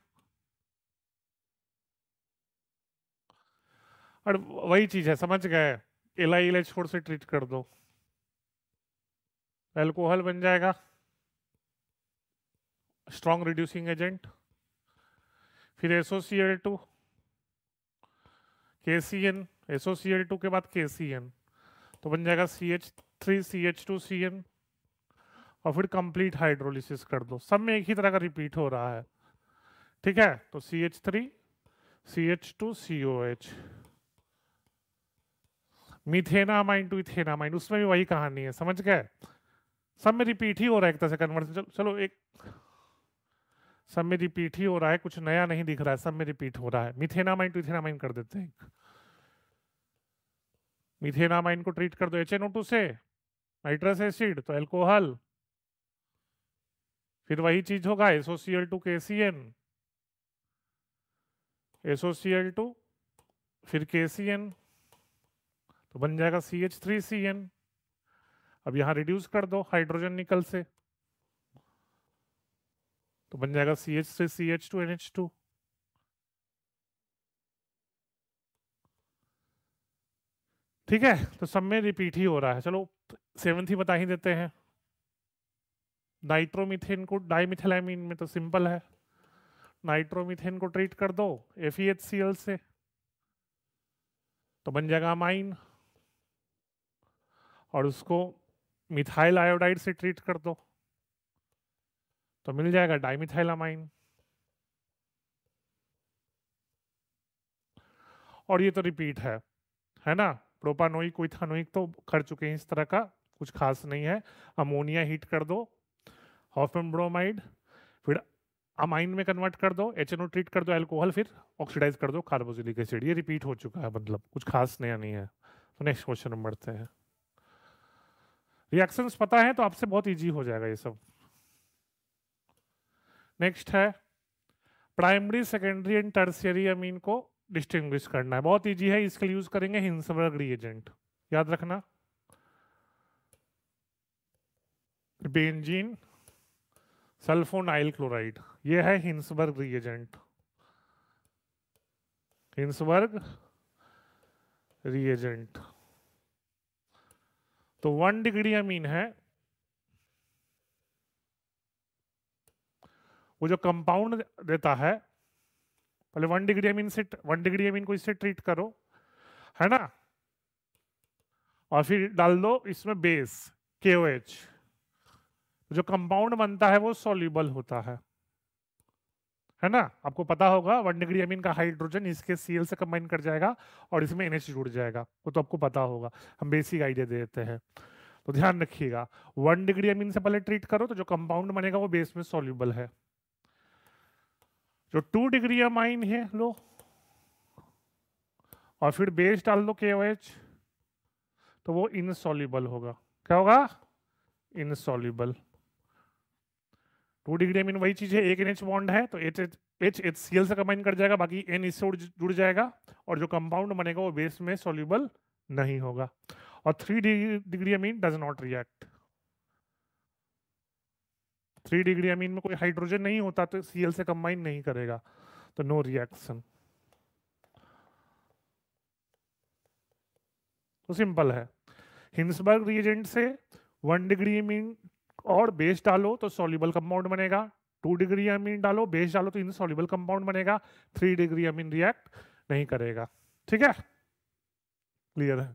और वही चीज है, समझ गए, LiLH4 से ट्रीट कर दो, अल्कोहल बन जाएगा, स्ट्रॉन्ग रिड्यूसिंग एजेंट। फिर SOCl2, KCN, SOCl2 के बाद KCN, तो बन जाएगा CH3CH2CN, और फिर कंप्लीट हाइड्रोलिसिस कर दो। सब में एक ही तरह का रिपीट हो रहा है, ठीक है। तो CH3CH2COH, मीथेनामाइन टू इथेनामाइन, उसमें भी वही कहानी है, समझ गए। सब में रिपीट ही हो रहा है एक तरह से कन्वर्सन। चलो एक, सब में रिपीट ही हो रहा है, कुछ नया नहीं दिख रहा है, सब में रिपीट हो रहा है। मीथेनामाइन टू इथेनामाइन कर देते हैं। मीथेनामाइन को ट्रीट कर दो HNO2 से, नाइट्रस एसिड तो अल्कोहल, फिर वही चीज होगा SOCl2 KCN, SOCl2 फिर KCN, तो बन जाएगा CH3CN। अब यहां रिड्यूस कर दो हाइड्रोजन निकल से, तो बन जाएगा CH3CH2NH2। ठीक है, तो सब में रिपीट ही हो रहा है। चलो 7th ही बता ही देते हैं। नाइट्रोमीथेन को डाइमिथाइलएमीन में तो सिंपल है, नाइट्रोमीथेन को ट्रीट कर दो FeHCl से, तो बन जाएगा अमाइन, और उसको मिथाइल आयोडाइड से ट्रीट कर दो तो मिल जाएगा डाइमिथाइलअमाइन। और ये तो रिपीट है ना। प्रोपानोइक को इथानोइक तो कर चुके हैं, इस तरह का कुछ खास नहीं है। अमोनिया हीट कर दो, हॉफमैन ब्रोमाइड, फिर अमाइन में कन्वर्ट कर दो, HNO ट्रीट कर दो अल्कोहल, फिर ऑक्सीडाइज कर दो कार्बोक्सिलिक एसिड। ये रिपीट हो चुका है, मतलब कुछ खास नया नहीं है। तो नेक्स्ट क्वेश्चन हम बढ़ते हैं। रिएक्शंस पता है तो आपसे बहुत इजी हो जाएगा ये सब। नेक्स्ट है प्राइमरी, सेकेंडरी एंड टर्शियरी अमीन को डिस्टिंग्विश करना है। बहुत इजी है, इसके लिए यूज करेंगे हिंसबर्ग रिएजेंट, याद रखना। बेंजीन सल्फोनाइल क्लोराइड, ये है हिंसबर्ग रिएजेंट, हिंसबर्ग रिएजेंट। तो 1 डिग्री अमीन है, वो जो कंपाउंड देता है, पहले 1 डिग्री अमीन से, 1 डिग्री अमीन को इससे ट्रीट करो, है ना, और फिर डाल दो इसमें बेस KOH। जो कंपाउंड बनता है वो सॉल्युबल होता है ना। आपको पता होगा 1 डिग्री अमीन का हाइड्रोजन इसके Cl से कंबाइन कर जाएगा और इसमें NH जुड़ जाएगा, वो तो आपको पता होगा, हम बेसिक आइडिया दे देते हैं। तो ध्यान रखिएगा, 1 डिग्री अमीन से पहले ट्रीट करो तो जो कंपाउंड बनेगा वो बेस में सॉल्युबल है। जो 2 डिग्री अमाइन है लो, और फिर बेस डाल दो KOH, तो वो इनसॉल्युबल होगा। क्या होगा? इनसॉल्युबल। 2 डिग्री अमीन वही चीज है, एक NH बॉन्ड है तो H HCl से कंबाइन कर जाएगा, बाकी N इससे जुड़ जाएगा, और जो कंपाउंड बनेगा वो बेस में सॉल्युबल नहीं होगा। और 3 degree amine does not react. 3 degree अमीन में कोई हाइड्रोजन नहीं होता तो Cl से कंबाइन नहीं करेगा, तो नो रिएक्शन। तो सिंपल है, हिंसबर्ग रिएजेंट से 1 डिग्री अमीन और बेस डालो तो सॉल्युबल कंपाउंड बनेगा, 2 डिग्री अमीन डालो बेस डालो तो इनसॉल्युबल कंपाउंड बनेगा, 3 डिग्री अमीन रिएक्ट नहीं करेगा। ठीक है, क्लियर है।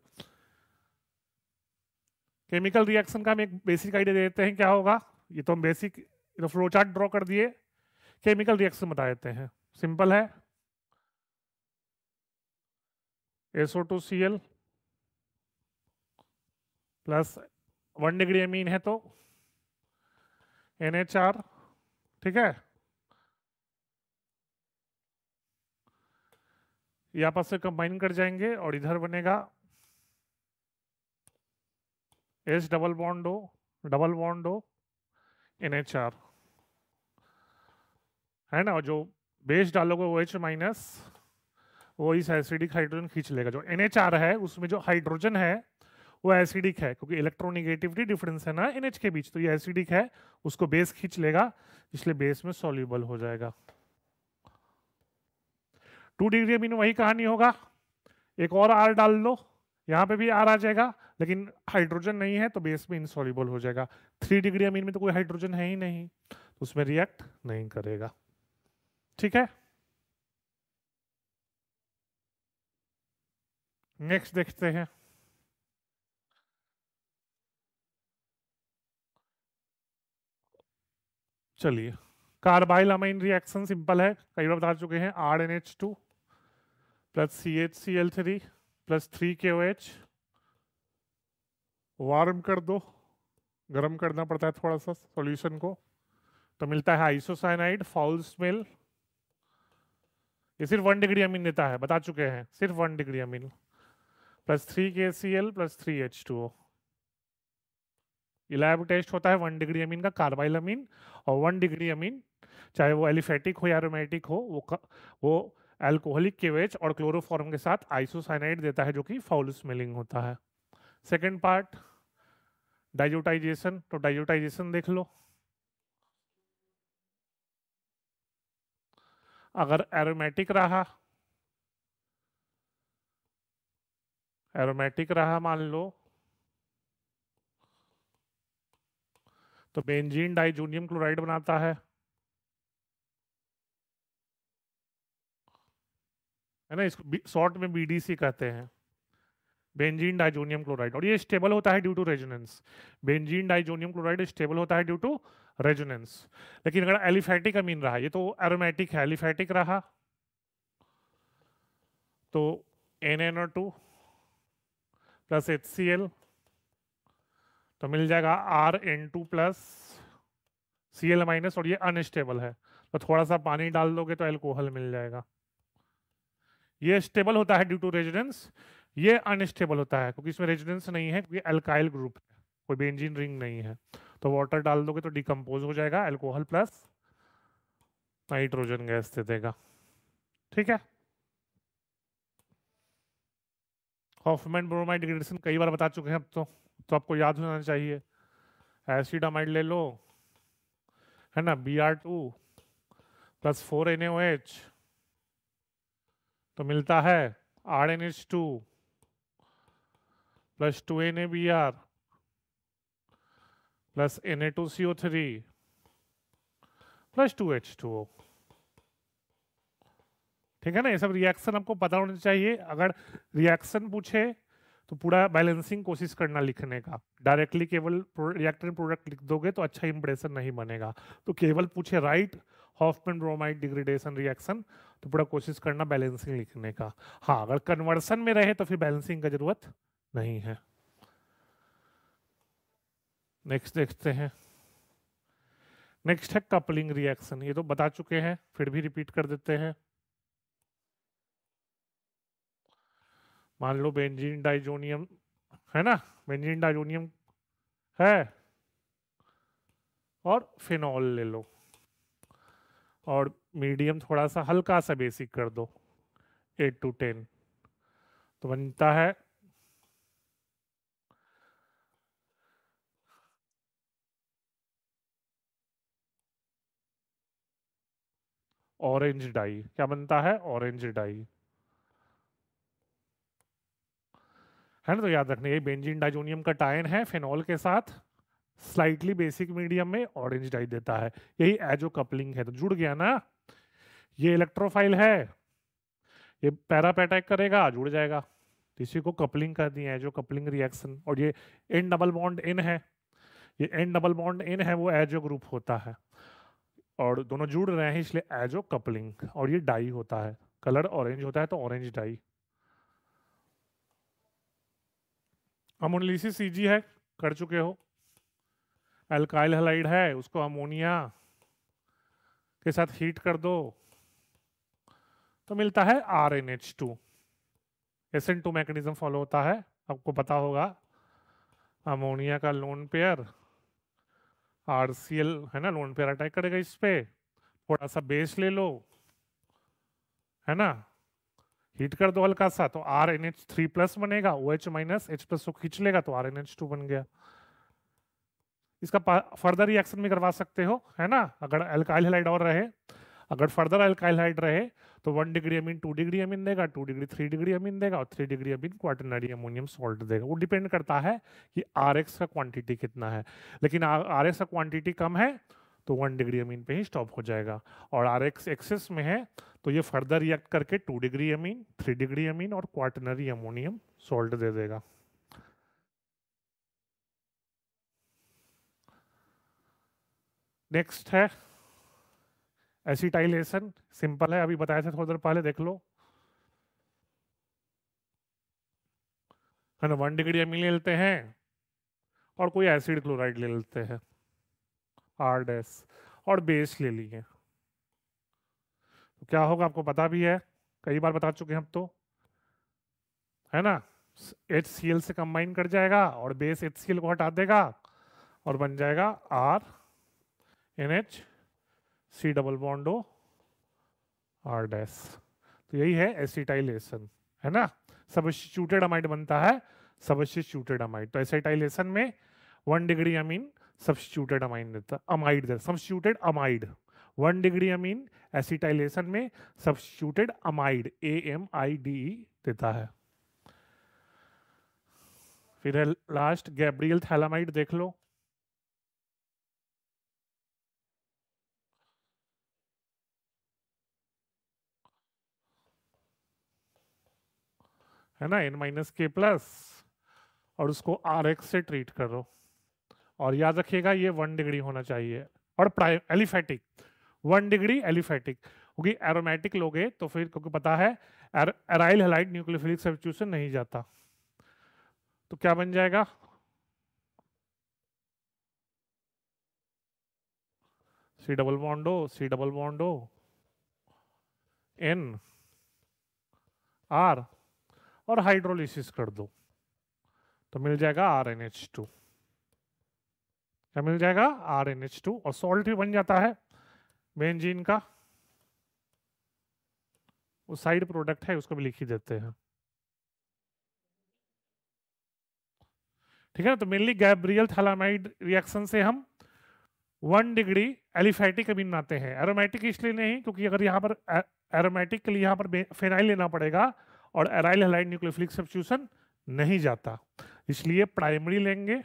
केमिकल रिएक्शन का हम एक बेसिक आइडिया देते हैं, क्या होगा। ये तो हम बेसिक फ्लो चार्ट ड्रॉ कर दिए, केमिकल रिएक्शन बता देते हैं। सिंपल है, SO2Cl प्लस 1 डिग्री अमीन है तो NHR, ठीक है, ये आपस से कंबाइन कर जाएंगे और इधर बनेगा H double bond O NHR, है ना। और जो बेस डालोगे वो H माइनस, वो इस एसिडिक हाइड्रोजन खींच लेगा। जो NHR है उसमें जो हाइड्रोजन है वो एसिडिक है, क्योंकि इलेक्ट्रोनिगेटिविटी डिफरेंस है ना NH के बीच, तो ये एसिडिक है, उसको बेस खींच लेगा, इसलिए बेस में सॉल्युबल हो जाएगा। 2 डिग्री अमीन वही कहानी होगा, एक और R डाल लो, यहाँ पे भी R आ जाएगा, लेकिन हाइड्रोजन नहीं है तो बेस में इनसॉल्युबल हो जाएगा। 3 डिग्री अमीन में तो कोई हाइड्रोजन है ही नहीं, तो उसमें रिएक्ट नहीं करेगा। ठीक है, नेक्स्ट देखते हैं। चलिए, कार्बाइल अमीन रिएक्शन सिंपल है, कई बार बता चुके हैं। RnH2 plus CHCl3 plus 3KOH, warm कर दो, गर्म करना पड़ता है थोड़ा सा सॉल्यूशन को, तो मिलता है आइसोसाइनाइड, फाउल स्मेल। ये सिर्फ 1 डिग्री अमीन देता है, बता चुके हैं, सिर्फ 1 degree amine, plus 3KCl plus 3H2O। ये लैब टेस्ट होता है 1 डिग्री अमीन का, कार्बाइल अमीन। और 1 डिग्री अमीन चाहे वो एलिफेटिक हो या एरोमेटिक हो, वो अल्कोहलिक केवेज और क्लोरोफॉर्म के साथ आइसोसाइनाइड देता है, जो कि फाउल स्मेलिंग होता है। सेकेंड पार्ट डाइजोटाइजेशन, तो डाइजोटाइजेशन देख लो। अगर एरोमेटिक रहा मान लो, तो बेंजीन डाइजोनियम क्लोराइड बनाता है ना, इसको शॉर्ट में BDC कहते हैं, बेंजीन डाइजोनियम क्लोराइड। और ये स्टेबल होता है due to resonance. Benzene diazonium chloride stable होता है ड्यू टू रेजोनेंस। लेकिन अगर एलिफेटिक अमीन रहा, ये तो एरोमेटिक है, एलिफेटिक रहा तो NaNO2 प्लस HCl, तो मिल जाएगा RN2 प्लस Cl माइनस, और ये अनस्टेबल है तो थोड़ा सा पानी डाल दोगे तो अल्कोहल मिल जाएगा। ये स्टेबल होता है ड्यू टू रेजोनेंस, ये अनस्टेबल होता है क्योंकि इसमें रेजोनेंस नहीं है, क्योंकि अल्काइल ग्रुप है, कोई बेंजीन रिंग नहीं है। तो वाटर डाल दोगे तो डिकम्पोज हो जाएगा, अल्कोहल प्लस नाइट्रोजन गैस दे देगा। ठीक है, हॉफमैन ब्रोमाइड डिग्रेडेशन कई बार बता चुके हैं अब तो आपको याद होना चाहिए। एसिड अमाइड ले लो, है ना, Br2 प्लस 4NaOH, तो मिलता है RnH2 plus 2NaBr plus Na2CO3 plus 2H2O। ठीक है ना, ये सब रिएक्शन आपको पता होना चाहिए। अगर रिएक्शन पूछे तो पूरा बैलेंसिंग कोशिश करना लिखने का, डायरेक्टली केवल रिएक्टर प्रोडक्ट लिख दोगे तो अच्छा इंप्रेशन नहीं बनेगा। तो केवल पूछे right Hoffmann bromide degradation reaction, तो पूरा कोशिश करना बैलेंसिंग लिखने का। हाँ, अगर कन्वर्सन में रहे तो फिर बैलेंसिंग का जरूरत नहीं है। नेक्स्ट देखते हैं। नेक्स्ट है कपलिंग रिएक्शन, ये तो बता चुके हैं, फिर भी रिपीट कर देते हैं। मान लो बेंजीन डाइजोनियम है ना, बेंजीन डाइजोनियम है, और फिनॉल ले लो, और मीडियम थोड़ा सा हल्का सा बेसिक कर दो 8 to 10, तो बनता है ऑरेंज डाई। क्या बनता है? ऑरेंज डाई, है ना। तो याद रखना, ये बेंजीन डाइजोनियम का टाइन है फिनॉल के साथ, स्लाइटली बेसिक मीडियम में ऑरेंज डाई देता है, यही एजो कपलिंग है। तो जुड़ गया ना, ये इलेक्ट्रोफाइल है, ये पैरा अटैक करेगा, जुड़ जाएगा, तो इसी को कपलिंग कर दी है, जो कपलिंग रिएक्शन। और ये एन डबल बॉन्ड इन है, ये एन डबल बॉन्ड इन है, वो एजो ग्रुप होता है, और दोनों जुड़ रहे हैं इसलिए एजो कपलिंग। और ये डाई होता है, कलर ऑरेंज होता है तो ऑरेंज डाई। अमोनिलिसिस इजी है, कर चुके हो। अल्काइल हैलाइड है, उसको अमोनिया के साथ हीट कर दो तो मिलता है RnH2। SN2 मैकेनिज्म फॉलो होता है, आपको पता होगा। अमोनिया का लोन पेयर RCl है ना, लोन पेयर अटैक करेगा इस पे, थोड़ा सा बेस ले लो, है ना, हीट कर दो हल्का सा तो RnH3 प्लस बनेगा, OH माइनस H प्लस को खींच लेगा तो RnH2 बन गया। इसका फर्दर रिएक्शन भी करवा सकते हो, है ना, अगर अल्काइल हैलाइड और रहे, अगर फर्दर अल्काइल हैलाइड रहे तो 1 डिग्री अमीन 2 डिग्री अमीन देगा, 2 डिग्री 3 डिग्री अमीन देगा, और 3 डिग्री अमीन क्वाटरनरी अमोनियम सॉल्ट देगा। वो डिपेंड करता है कि आर एक्स का क्वांटिटी कितना है, लेकिन आर एक्स का क्वांटिटी कम है तो 1 डिग्री अमीन पे ही स्टॉप हो जाएगा, और आर एक्स एक्सेस में है तो ये फर्दर रिएक्ट करके 2 डिग्री अमीन, 3 डिग्री अमीन और क्वाटरनरी अमोनियम सॉल्ट दे देगा। नेक्स्ट है एसिटाइलेशन। सिंपल है, अभी बताया था थोड़ी देर पहले, देख लो, है ना। 1 डिग्री अमीन ले लेते हैं और कोई एसिड क्लोराइड ले लेते हैं, आर डैश, और बेस ले लिए। तो क्या होगा आपको पता भी है, कई बार बता चुके हैं हम तो, है ना। HCl से कंबाइन कर जाएगा और बेस HCl को हटा देगा और बन जाएगा RNH C double bond O R dash. तो यही है एसिटाइलेशन, है ना। सब्स्टिट्यूटेड अमाइड बनता है, सब्स्टिट्यूटेड अमाइड। तो एसिटाइलेशन में 1 डिग्री अमीन सब्स्टिट्यूटेड अमाइड देता, अमाइड देता, substituted amide. 1 degree amine acetylation में सब्स्टिट्यूटेड अमाइड AMIDE देता है। फिर है लास्ट गैब्रियल थैलामाइड, देख लो। है ना, N-K+, और उसको RX से ट्रीट करो, और याद रखिएगा ये 1 डिग्री होना चाहिए, और एलिफेटिक 1 डिग्री एलिफेटिक, क्योंकि एरोमेटिक लोगे तो फिर, क्योंकि पता है एराइल हैलाइड न्यूक्लियोफिलिक सब्स्टिट्यूशन नहीं जाता, तो क्या बन जाएगा, C double bond O, C double bond O, N R, और हाइड्रोलिसिस कर दो तो मिल जाएगा RNH2। क्या मिल जाएगा, RNH2, और सॉल्ट भी बन जाता है बेंजीन का। वो साइड प्रोडक्ट है, उसको भी लिख ही देते हैं, ठीक है ना। तो मेनली गैब्रियल थैलामाइड रिएक्शन से हम 1 डिग्री एलिफेटिक अमीन बनाते हैं। एरोमेटिक इसलिए नहीं, क्योंकि अगर यहाँ पर एरोमेटिक के लिए यहाँ पर फेनाइल लेना पड़ेगा, और एराइल हैलाइड न्यूक्लियोफिलिक सब्स्टिट्यूशन नहीं जाता, इसलिए प्राइमरी लेंगे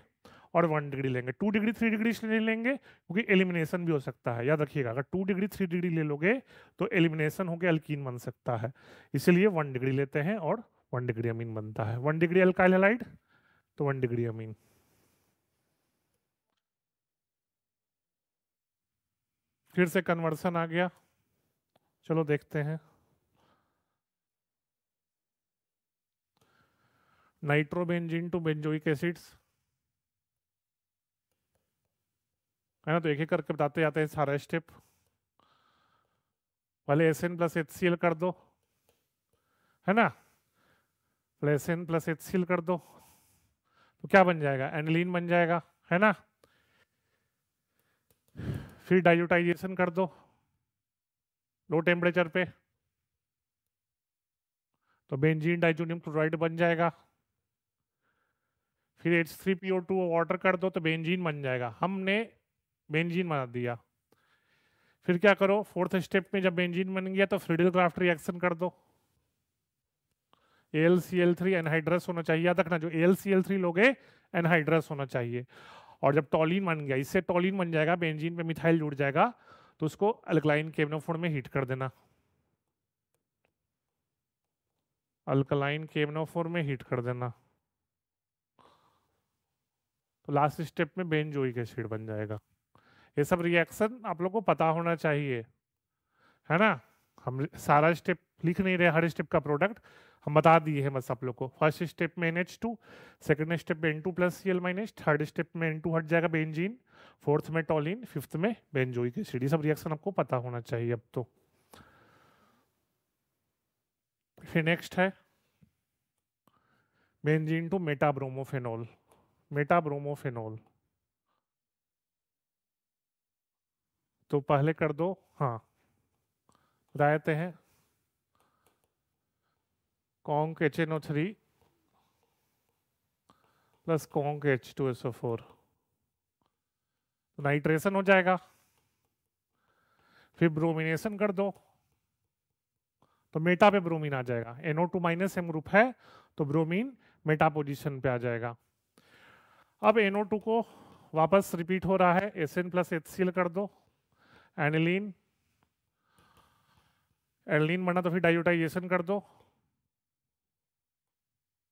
और 1 डिग्री लेंगे। 2 डिग्री 3 डिग्री इसलिए नहीं लेंगे क्योंकि एलिमिनेशन भी हो सकता है, याद रखिएगा। अगर 2 डिग्री 3 डिग्री ले लोगे तो एलिमिनेशन होकर अल्कीन बन सकता है, इसलिए 1 डिग्री लेते हैं और 1 डिग्री अमीन बनता है। 1 डिग्री अल्काइल हैलाइड तो 1 डिग्री अमीन। फिर से कन्वर्सन आ गया, चलो देखते हैं। नाइट्रोबेंजीन टू बेंजोइक एसिड्स, है ना। तो एक एक करके बताते जाते हैं सारा स्टेप। पहले SN प्लस HCl कर दो, है ना, SN प्लस HCl कर दो तो क्या बन जाएगा, एनिलीन बन जाएगा, है ना। फिर डाइल्यूटाइजेशन कर दो लो टेम्परेचर पे तो बेंजीन डाइजोनियम क्लोराइड बन जाएगा। फिर H3PO2 वाटर कर दो तो बेंजीन बन जाएगा, हमने बेंजीन बना दिया। फिर क्या करो, फोर्थ स्टेप में जब बेंजीन बन गया तो फ्रीडल क्राफ्ट रिएक्शन कर दो। AlCl3 एनहाइड्रस होना चाहिए, याद रखना, जो AlCl3 लोगे एनहाइड्रस होना चाहिए। और जब टॉलिन बन गया, इससे टॉलिन बन जाएगा, बेंजीन पे मिथाइल जुड़ जाएगा, तो उसको अल्कलाइन केमनोफोर में हीट कर देना, अल्कलाइन केमनोफोर में हीट कर देना, तो लास्ट स्टेप में बेंजोइक एसिड बन जाएगा। ये सब रिएक्शन आप लोग को पता होना चाहिए, है ना। हम सारा स्टेप लिख नहीं रहे, हर स्टेप का प्रोडक्ट हम बता दिए हैं बस आप लोग को। फर्स्ट स्टेप में NH2, सेकंड स्टेप में N2 plus Cl minus, third step में N2 हट जाएगा बेंजीन, फोर्थ में टॉलिन, फिफ्थ में बेंजोइक एसिड। ये सब रिएक्शन आपको पता होना चाहिए अब तो। फिर नेक्स्ट है बेंजीन टू मेटाब्रोमोफेनॉल। मेटाब्रोमोफेनॉल तो पहले कर दो, हाँ बताते हैं, conc HNO3 plus conc H2SO4, तो नाइट्रेशन हो जाएगा। फिर ब्रोमिनेशन कर दो तो मेटा पे ब्रोमीन आ जाएगा। NO2 माइनस M ग्रुप है तो ब्रोमीन मेटा पोजीशन पे आ जाएगा। अब NO2 को वापस रिपीट हो रहा है, SN प्लस HCl कर दो, एनिलीन, एनिलीन बना तो फिर डाइयोटाइजेशन कर दो,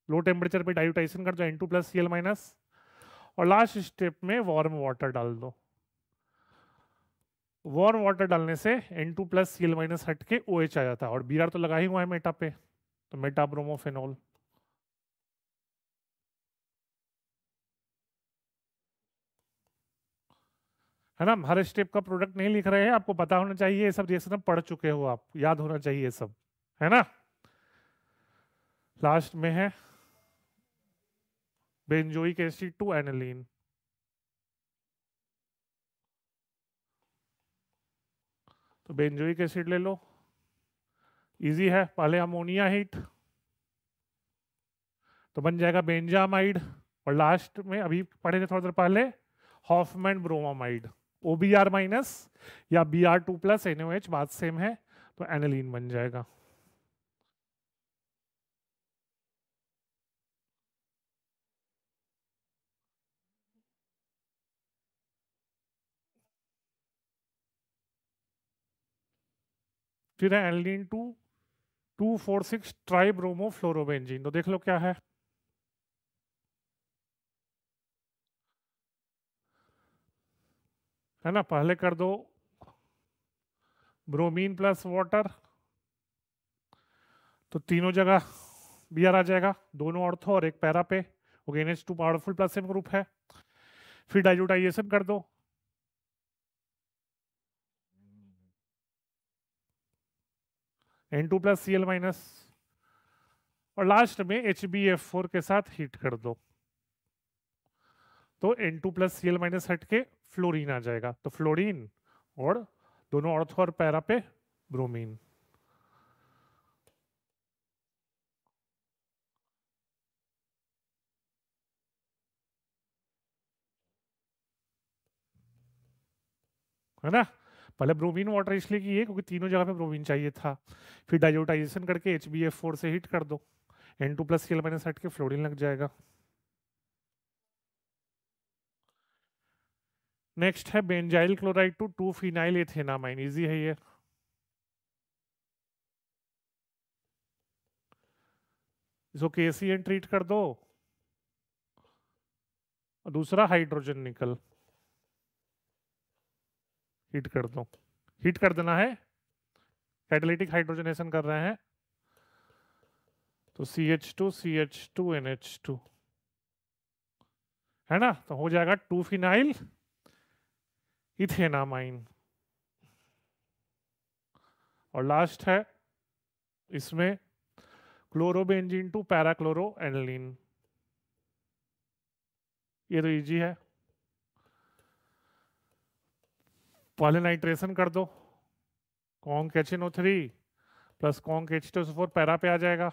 लो टेम्परेचर पे डाइयोटाइजेशन कर दो, N2 प्लस Cl माइनस, और लास्ट स्टेप में वार्म वाटर डाल दो। वार्म वाटर डालने से N2 प्लस Cl माइनस हट के OH आ जाता है, और Br तो लगा ही हुआ है मेटा पे, तो मेटा ब्रोमोफेनॉल। है ना, हर स्टेप का प्रोडक्ट नहीं लिख रहे हैं, आपको पता होना चाहिए, ये सब रिएक्शन पढ़ चुके हो आप, याद होना चाहिए ये सब, है ना। लास्ट में है बेंजोइक एसिड टू एनिलीन। तो बेंजोइक एसिड ले लो, इजी है, पहले अमोनिया हीट तो बन जाएगा बेंजामाइड, और लास्ट में अभी पढ़े थे थोड़ा देर पहले हॉफमैन ब्रोमामाइड, OBr माइनस या Br2 प्लस NaOH, बात सेम है, तो एनिलीन बन जाएगा। फिर है aniline to 2,4,6 tri bromo fluorobenzene, तो देख लो क्या है ना, पहले कर दो ब्रोमीन प्लस वाटर, तो तीनों जगह Br आ जाएगा, दोनों ऑर्थो और एक पैरा पे, okay, NH2 powerful plus M group है। फिर डाइल्यूटाइजेशन कर दो, N2 प्लस Cl माइनस, और लास्ट में HbF4 के साथ हीट कर दो, तो N2 प्लस Cl माइनस हट के फ्लोरीन आ जाएगा, तो फ्लोरीन और दोनों ऑर्थो और पैरा पे ब्रोमीन। है ना, पहले ब्रोमीन वाटर इसलिए किए क्योंकि तीनों जगह पे ब्रोमीन चाहिए था, फिर डाइल्यूटाइजेशन करके HbF4 से हीट कर दो, N2 प्लस Cl माइनस हट के फ्लोरीन लग जाएगा। नेक्स्ट है benzyl chloride to 2 phenyl ethanamine, easy है ये। इसको KCN ट्रीट कर दो, और दूसरा हाइड्रोजन निकल हीट कर दो, हीट कर देना है, कैटालिटिक हाइड्रोजनेशन कर रहे हैं, तो CH2 है ना, तो हो जाएगा 2 फिनाइल इथेनामाइन। और लास्ट है इसमें क्लोरोबेंजीन टू पैराक्लोरो एनिलीन, ये तो इजी है, पहले नाइट्रेशन कर दो, conc HNO3 plus conc H2SO4 para पे आ जाएगा,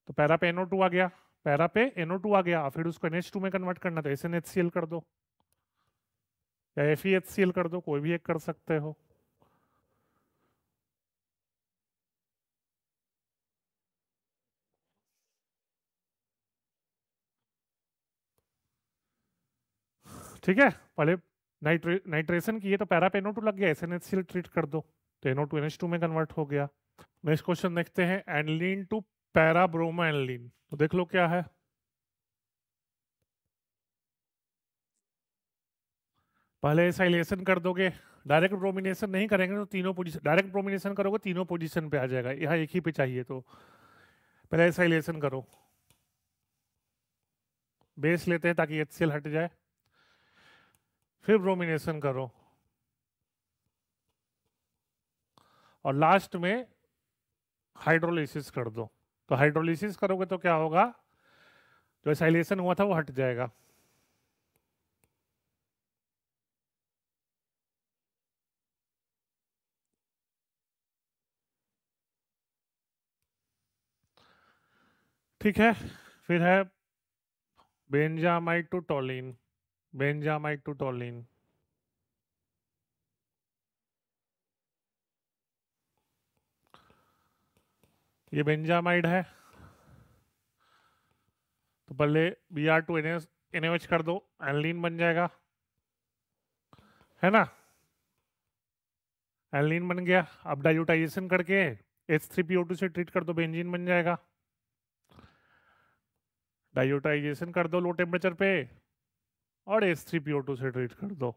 तो पैरा पे NO2 आ गया, पैरा पे NO2 आ गया, फिर उसको NH2 में कन्वर्ट करना, तो SnHCl कर दो या FeHCl कर दो, कोई भी एक कर सकते हो। ठीक है, पहले नाइट्रेशन किए तो पैरा पे NO2 लग गया, SnHCl ट्रीट कर दो, तो NO2 NH2 में कन्वर्ट हो गया। नेक्स्ट क्वेश्चन देखते हैं, aniline to para bromo aniline, तो देख लो क्या है। पहले एसाइलेशन कर दोगे, डायरेक्ट ब्रोमिनेशन नहीं करेंगे तो तीनों पोजीशन, डायरेक्ट ब्रोमिनेशन करोगे तीनों पोजीशन पे आ जाएगा, यहाँ एक ही पे चाहिए, तो पहले एसाइलेशन करो, बेस लेते हैं ताकि HCl हट जाए, फिर ब्रोमिनेशन करो, और लास्ट में हाइड्रोलिसिस कर दो। तो हाइड्रोलिसिस करोगे तो क्या होगा, जो एसाइलेशन हुआ था वो हट जाएगा। ठीक है, फिर है benzamide to toluene, benzamide to toluene, ये बेंजामाइड है, तो पहले Br2 NaOH कर दो, एल्नीन बन जाएगा, है ना। एल्नीन बन गया। अब डाइल्यूटाइजेशन करके H3PO2 से ट्रीट कर दो, बेंजीन बन जाएगा। डाइल्यूटाइजेशन कर दो लो टेम्परेचर पे और H3PO2 से ट्रीट कर दो,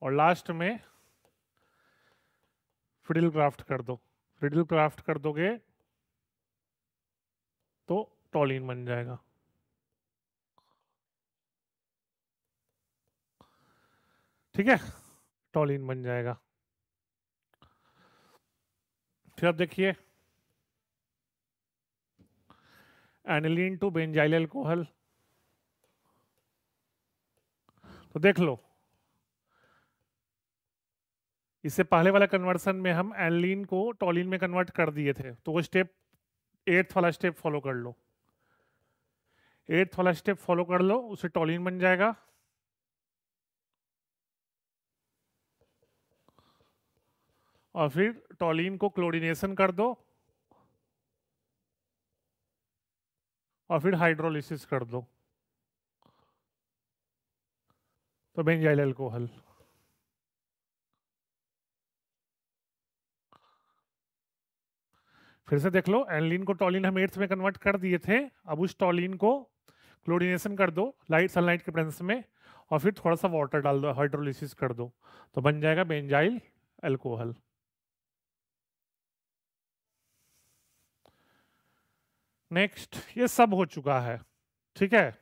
और लास्ट में फ्रिडल क्राफ्ट कर दो। फ्रिडल क्राफ्ट कर दोगे तो टॉलिन बन जाएगा। ठीक है, टॉलिन बन जाएगा। फिर अब देखिए, एनिलीन टू बेंजाइल अल्कोहल, तो देख लो इससे पहले वाला कन्वर्सन में हम एनिलीन को टॉलिन में कन्वर्ट कर दिए थे, तो वो स्टेप 8th वाला स्टेप फॉलो कर लो। 8th वाला स्टेप फॉलो कर लो, उससे टॉलिन बन जाएगा। और फिर टॉलिन को क्लोरीनेशन कर दो और फिर हाइड्रोलिसिस कर दो, तो बेंजाइल अल्कोहल। फिर से देख लो, एनिलीन को टॉलिन हम 8th में कन्वर्ट कर दिए थे, अब उस टॉलिन को क्लोरीनेशन कर दो लाइट सनलाइट के प्रेजेंस में, और फिर थोड़ा सा वाटर डाल दो, हाइड्रोलिसिस कर दो, तो बन जाएगा बेंजाइल अल्कोहल। नेक्स्ट, ये सब हो चुका है, ठीक है,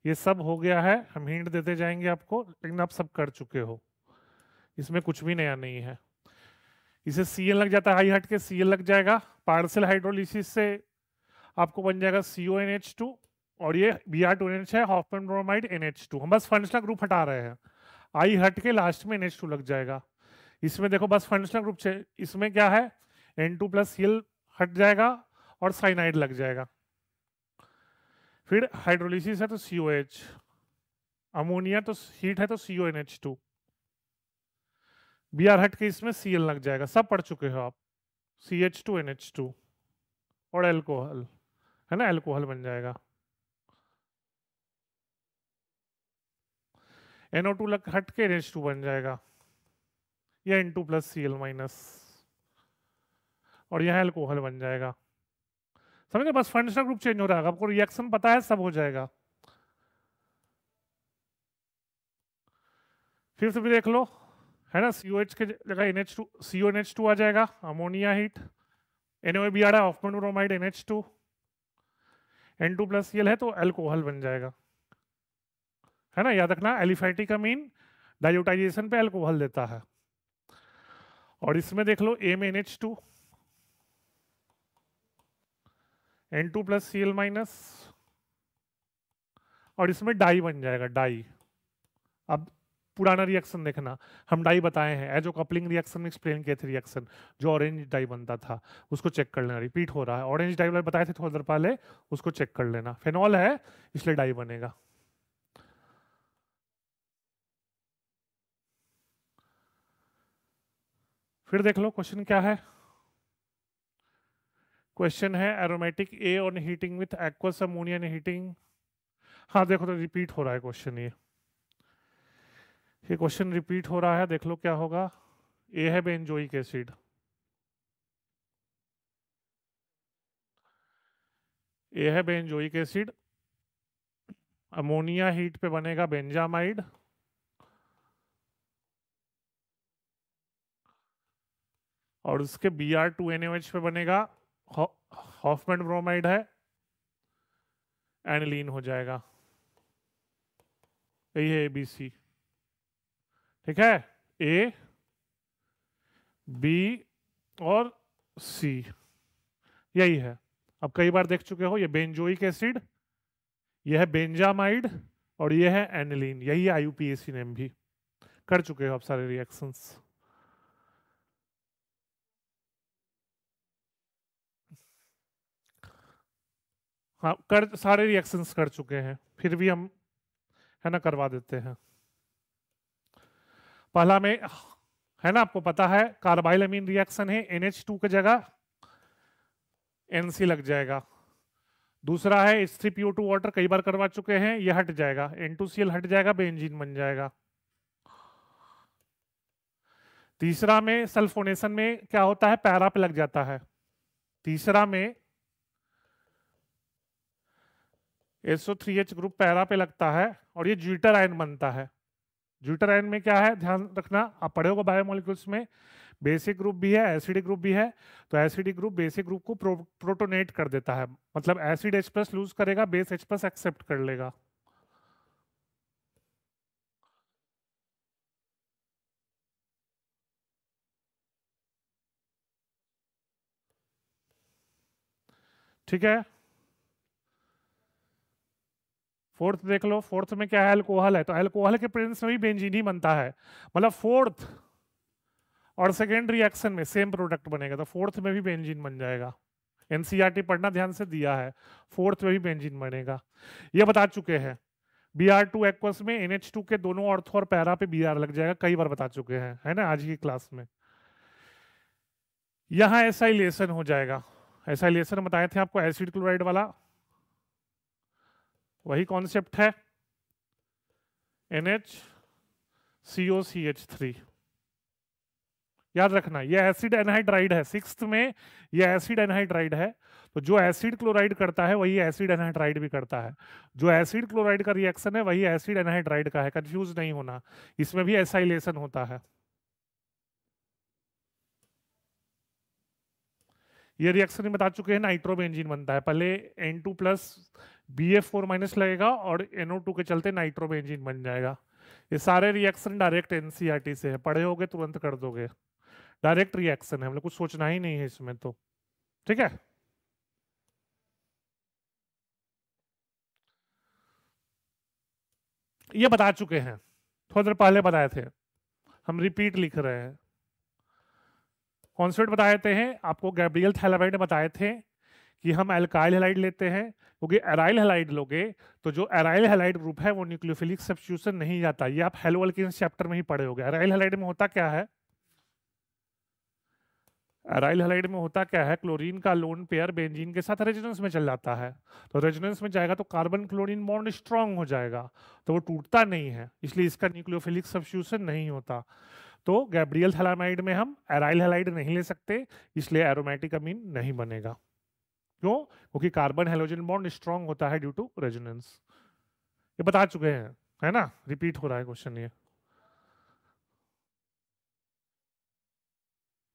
ये सब हो गया है, हम हिंट देते जाएंगे आपको, लेकिन आप सब कर चुके हो, इसमें कुछ भी नया नहीं है। इसे Cl लग जाता है, हाई हट के Cl लग जाएगा, पार्शियल हाइड्रोलिसिस से आपको बन जाएगा CONH2, और ये Br2NH है, हॉफमैन ब्रोमाइड NH2, हम बस फंक्शनल ग्रुप हटा रहे हैं, आई हट के लास्ट में NH2 लग जाएगा। इसमें देखो बस फंक्शनल ग्रुप, इसमें क्या है, N2+Cl हट जाएगा और साइनाइड लग जाएगा। फिर हाइड्रोलिसिस है तो COH, अमोनिया तो हीट है तो CONH2, Br हट के इसमें Cl लग जाएगा, सब पढ़ चुके हो आप, CH2NH2 और एल्कोहल, है ना, एल्कोहल बन जाएगा। NO2 लग हट के NH2 बन जाएगा, या N2+Cl-, और यह अल्कोहल बन जाएगा। समझे, बस फंक्शनल ग्रुप चेंज हो रहा है, आपको रिएक्शन पता है, सब हो जाएगा। फिर से भी देख लो, है ना, COH के जगह NH2 CONH2 आ जाएगा, अमोनिया हीट, NaOH भी आ रहा है, ऑफमैन ब्रोमाइड NH2, N2+Cl है तो अल्कोहल बन जाएगा, है ना, याद रखना, एलिफैटिक अमीन डाइल्यूटाइजेशन पे अल्कोहल देता है। और इसमें देख लो, A में NH2, N2+Cl-, और इसमें डाई बन जाएगा, डाई। अब पुराना रिएक्शन देखना, हम डाई बताए हैं, एजो कपलिंग रिएक्शन में एक्सप्लेन किए थे रिएक्शन, जो ऑरेंज डाई बनता था, उसको चेक कर लेना, रिपीट हो रहा है, ऑरेंज डाई वाले बताए थे थोड़ी देर पहले, उसको चेक कर लेना, फेनॉल है इसलिए डाई बनेगा। फिर देख लो क्वेश्चन क्या है, क्वेश्चन है aromatic A on heating with aqueous ammonia heating. हाँ देखो, तो रिपीट हो रहा है क्वेश्चन, ये क्वेश्चन रिपीट हो रहा है, देख लो क्या होगा। ए है बेंजोइक एसिड, ए है बेंजोइक एसिड, अमोनिया हीट पे बनेगा बेंजामाइड, और उसके Br2NaOH पे बनेगा हॉफमैन ब्रोमाइड है, एनिलीन हो जाएगा। यही है ABC, ठीक है, A B और C, यही है। अब कई बार देख चुके हो, ये बेंजोइक एसिड, ये है बेंजामाइड, और ये है एनिलीन, यही है IUPAC नेम भी, कर चुके हो आप सारे रिएक्शंस। हाँ, कर सारे रिएक्शंस कर चुके हैं, फिर भी हम, है ना, करवा देते हैं। पहला में है ना, आपको पता है कार्बाइल अमीन रिएक्शन है, NH2 की जगह NC लग जाएगा। दूसरा है H3PO2 वाटर, कई बार करवा चुके हैं, ये हट जाएगा, N2Cl हट जाएगा, बेंजीन बन जाएगा। तीसरा में सल्फोनेशन में क्या होता है, पैरा पे लग जाता है। तीसरा में SO3H ग्रुप पैरा पे लगता है और ये ज्यूटर आयन बनता है। ज्यूटर आयन में क्या है, ध्यान रखना, आप पढ़े होगा बायोमोलिक्यूल्स में, बेसिक ग्रुप भी है, एसिडिक ग्रुप भी है। तो एसिडिक ग्रुप बेसिक ग्रुप को प्रोटोनेट कर देता है, मतलब एसिड H+ लूज करेगा, बेस H+ एक्सेप्ट कर लेगा। ठीक है, फोर्थ देख लो, फोर्थ में क्या है, अल्कोहल है, तो अल्कोहल के प्रेजेंस में भी बेंजीन ही बनता है, मतलब फोर्थ और सेकेंड रिएक्शन में सेम प्रोडक्ट बनेगा, तो फोर्थ में भी बेंजीन बन जाएगा। एनसीईआरटी पढ़ना ध्यान से दिया है, फोर्थ में भी बेंजीन बनेगा, ये बता चुके हैं। Br2 एक्वस में NH2 के दोनों ऑर्थो और पैरा पे Br लग जाएगा, कई बार बता चुके हैं, है ना, आज की क्लास में। यहां एसाइलेशन हो जाएगा, एसाइलेशन बताए थे आपको एसिड क्लोराइड वाला, वही कॉन्सेप्ट है, NHCOCH3। याद रखना ये एसिड एनहाइड्राइड है, सिक्स्थ में ये एसिड एनहाइड्राइड है, तो जो एसिड क्लोराइड करता है वही एसिड एनहाइड्राइड भी करता है, जो एसिड क्लोराइड का रिएक्शन है वही एसिड एनहाइड्राइड का है, कंफ्यूज नहीं होना, इसमें भी एसाइलेशन होता है। ये रिएक्शन में बता चुके हैं, नाइट्रोबेंजीन बनता है, पहले N2+BF4- लगेगा और NO2 के चलते नाइट्रोबेंजीन बन जाएगा। ये सारे रिएक्शन डायरेक्ट एनसीईआरटी से है, पढ़े होगे तुरंत कर दोगे, डायरेक्ट रिएक्शन है, मतलब कुछ सोचना ही नहीं है इसमें तो, ठीक है। ये बता चुके हैं, थोड़ी देर पहले बताए थे, हम रिपीट लिख रहे हैं। कॉन्सेप्ट बताए थे हैं आपको, गैब्रियल थैलामाइड ने बताए थे कि हम एल्काइल हैलाइड लेते हैं, क्योंकि एराइल हैलाइड लोगे तो जो एराइल हैलाइड ग्रुप है वो न्यूक्लियोफिलिक सब्स्टिट्यूशन नहीं जाता, ये आप हेलो अल्केन्स चैप्टर में ही पढ़े होगे। एराइल हैलाइड में होता क्या है, एराइल हैलाइड में होता क्या है, क्लोरीन का लोन पेयर बेंजीन के साथ रेजोनेंस में चल जाता है, तो रेजोनेंस में जाएगा तो कार्बन क्लोरीन बॉन्ड स्ट्रांग हो जाएगा, तो वो टूटता नहीं है, इसलिए इसका न्यूक्लियोफिलिक सब्स्टिट्यूशन नहीं होता। तो गैब्रियल थैलामाइड में हम एराइल हैलाइड नहीं ले सकते, इसलिए एरोमेटिक अमीन नहीं बनेगा। क्यों, क्योंकि कार्बन हेलोजन बॉन्ड स्ट्रांग होता है ड्यू टू रेजोनेंस, ये बता चुके हैं, है ना, रिपीट हो रहा है क्वेश्चन ये।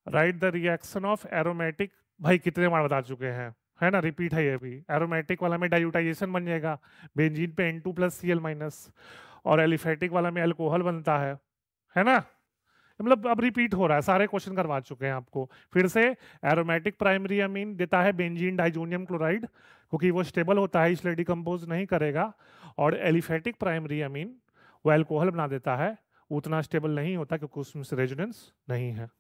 Right the reaction of aromatic, भाई कितने बार बता चुके हैं, है ना, रिपीट है ये भी। एरोमेटिक वाला में डायूटाइजेशन बन जाएगा, बेंजीन पे N2+Cl-, और एलिफेटिक वाला में अल्कोहल बनता है ना, मतलब अब रिपीट हो रहा है, सारे क्वेश्चन करवा चुके हैं आपको फिर से। एरोमेटिक प्राइमरी अमीन देता है बेंजीन डाइजोनियम क्लोराइड, क्योंकि वो स्टेबल होता है इसलिए डिकम्पोज नहीं करेगा, और एलिफेटिक प्राइमरी अमीन वो अल्कोहल बना देता है, उतना स्टेबल नहीं होता क्योंकि उसमें से रेजोनेंस नहीं है।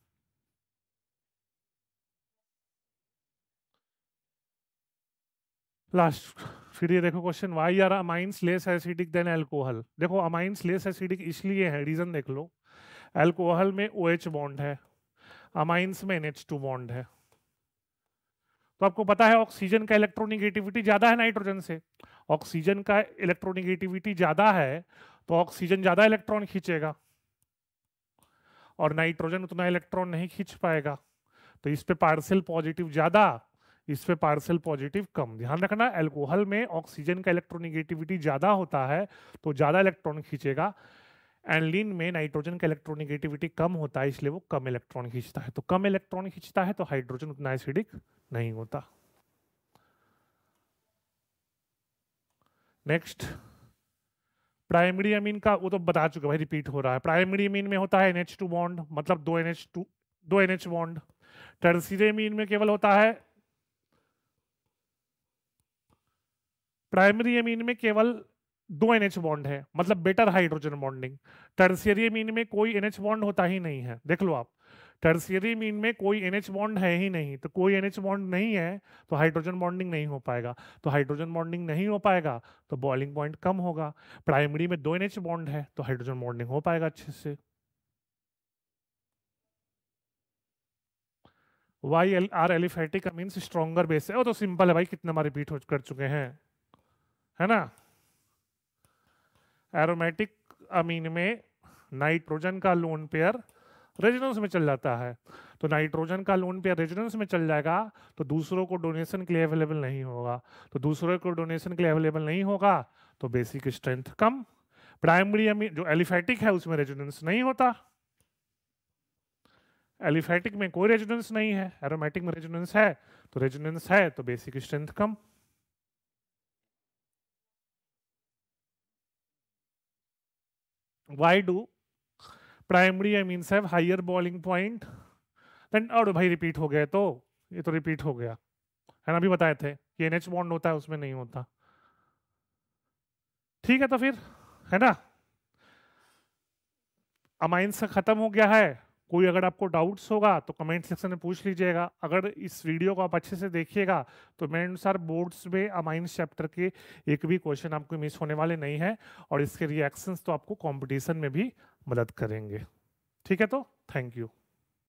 लास्ट, फिर ये देखो question, why are amines less acidic than alcohol. देखो अमाइंस लेस एसिडिक इसलिए है, रीजन देख लो, अल्कोहल में OH बॉन्ड है, अमाइंस में NH2 बॉन्ड है, तो आपको पता है ऑक्सीजन का इलेक्ट्रोनिगेटिविटी ज्यादा है नाइट्रोजन से, ऑक्सीजन का इलेक्ट्रोनिगेटिविटी ज्यादा है तो ऑक्सीजन ज्यादा इलेक्ट्रॉन खींचेगा और नाइट्रोजन उतना इलेक्ट्रॉन नहीं खींच पाएगा, तो इस पे पार्शियल पॉजिटिव ज्यादा, इस पे पार्शियल पॉजिटिव कम। ध्यान रखना, अल्कोहल में ऑक्सीजन का इलेक्ट्रोनिगेटिविटी ज्यादा होता है तो ज्यादा इलेक्ट्रॉन खींचेगा, एनलिन में नाइट्रोजन का इलेक्ट्रोनिगेटिविटी कम होता है इसलिए वो कम इलेक्ट्रॉन खींचता है, तो कम इलेक्ट्रॉन खींचता है तो हाइड्रोजन उतना एसिडिक नहीं होता। नेक्स्ट, प्राइमरी अमीन का वो तो बता चुके भाई, रिपीट हो रहा है। प्राइमरी अमीन में होता है NH2 बॉन्ड, मतलब दो NH बॉन्ड। टर्शियरी अमीन में केवल होता है, प्राइमरी अमीन में केवल 2 NH बॉन्ड है, मतलब बेटर हाइड्रोजन बॉन्डिंग। टर्शियरी अमीन में कोई NH बॉन्ड होता ही नहीं है, देख लो आप, टर्शियरी अमीन में कोई NH बॉन्ड है ही नहीं, तो कोई NH बॉन्ड नहीं है तो हाइड्रोजन बॉन्डिंग नहीं हो पाएगा, तो हाइड्रोजन बॉन्डिंग नहीं हो पाएगा तो बॉइलिंग पॉइंट कम होगा। प्राइमरी में 2 NH बॉन्ड है तो हाइड्रोजन बॉन्डिंग हो पाएगा अच्छे से। Why are aliphatic amines stronger base है। वो तो सिंपल है भाई, कितने बार रिपीट हो कर चुके हैं, है ना। एरोमेटिक अमीन में नाइट्रोजन का लोन पेयर रेजोनेंस में चल जाता है, तो नाइट्रोजन का लोन पेयर रेजोनेंस में चल जाएगा तो दूसरों को डोनेशन के लिए अवेलेबल नहीं होगा, तो दूसरों को डोनेशन के लिए अवेलेबल नहीं होगा तो बेसिक स्ट्रेंथ कम। प्राइमरी अमीन जो एलिफेटिक है उसमें रेजोनेंस नहीं होता, एलिफेटिक में कोई रेजोनेंस नहीं है, एरोमेटिक में रेजोनेंस है, तो रेजोनेंस है तो बेसिक स्ट्रेंथ कम। Why do primary amines have higher boiling point then. और भाई रिपीट हो गया, तो ये तो रिपीट हो गया है ना, अभी बताए थे कि NH बॉन्ड होता है उसमें नहीं होता। ठीक है, तो फिर है ना, अमाइंस का खत्म हो गया है। कोई अगर आपको डाउट्स होगा तो कमेंट सेक्शन में पूछ लीजिएगा। अगर इस वीडियो को आप अच्छे से देखिएगा तो मेरे अनुसार बोर्ड्स में अमाइंस चैप्टर के एक भी क्वेश्चन आपको मिस होने वाले नहीं है, और इसके रिएक्शंस तो आपको कंपटीशन में भी मदद करेंगे। ठीक है, तो थैंक यू।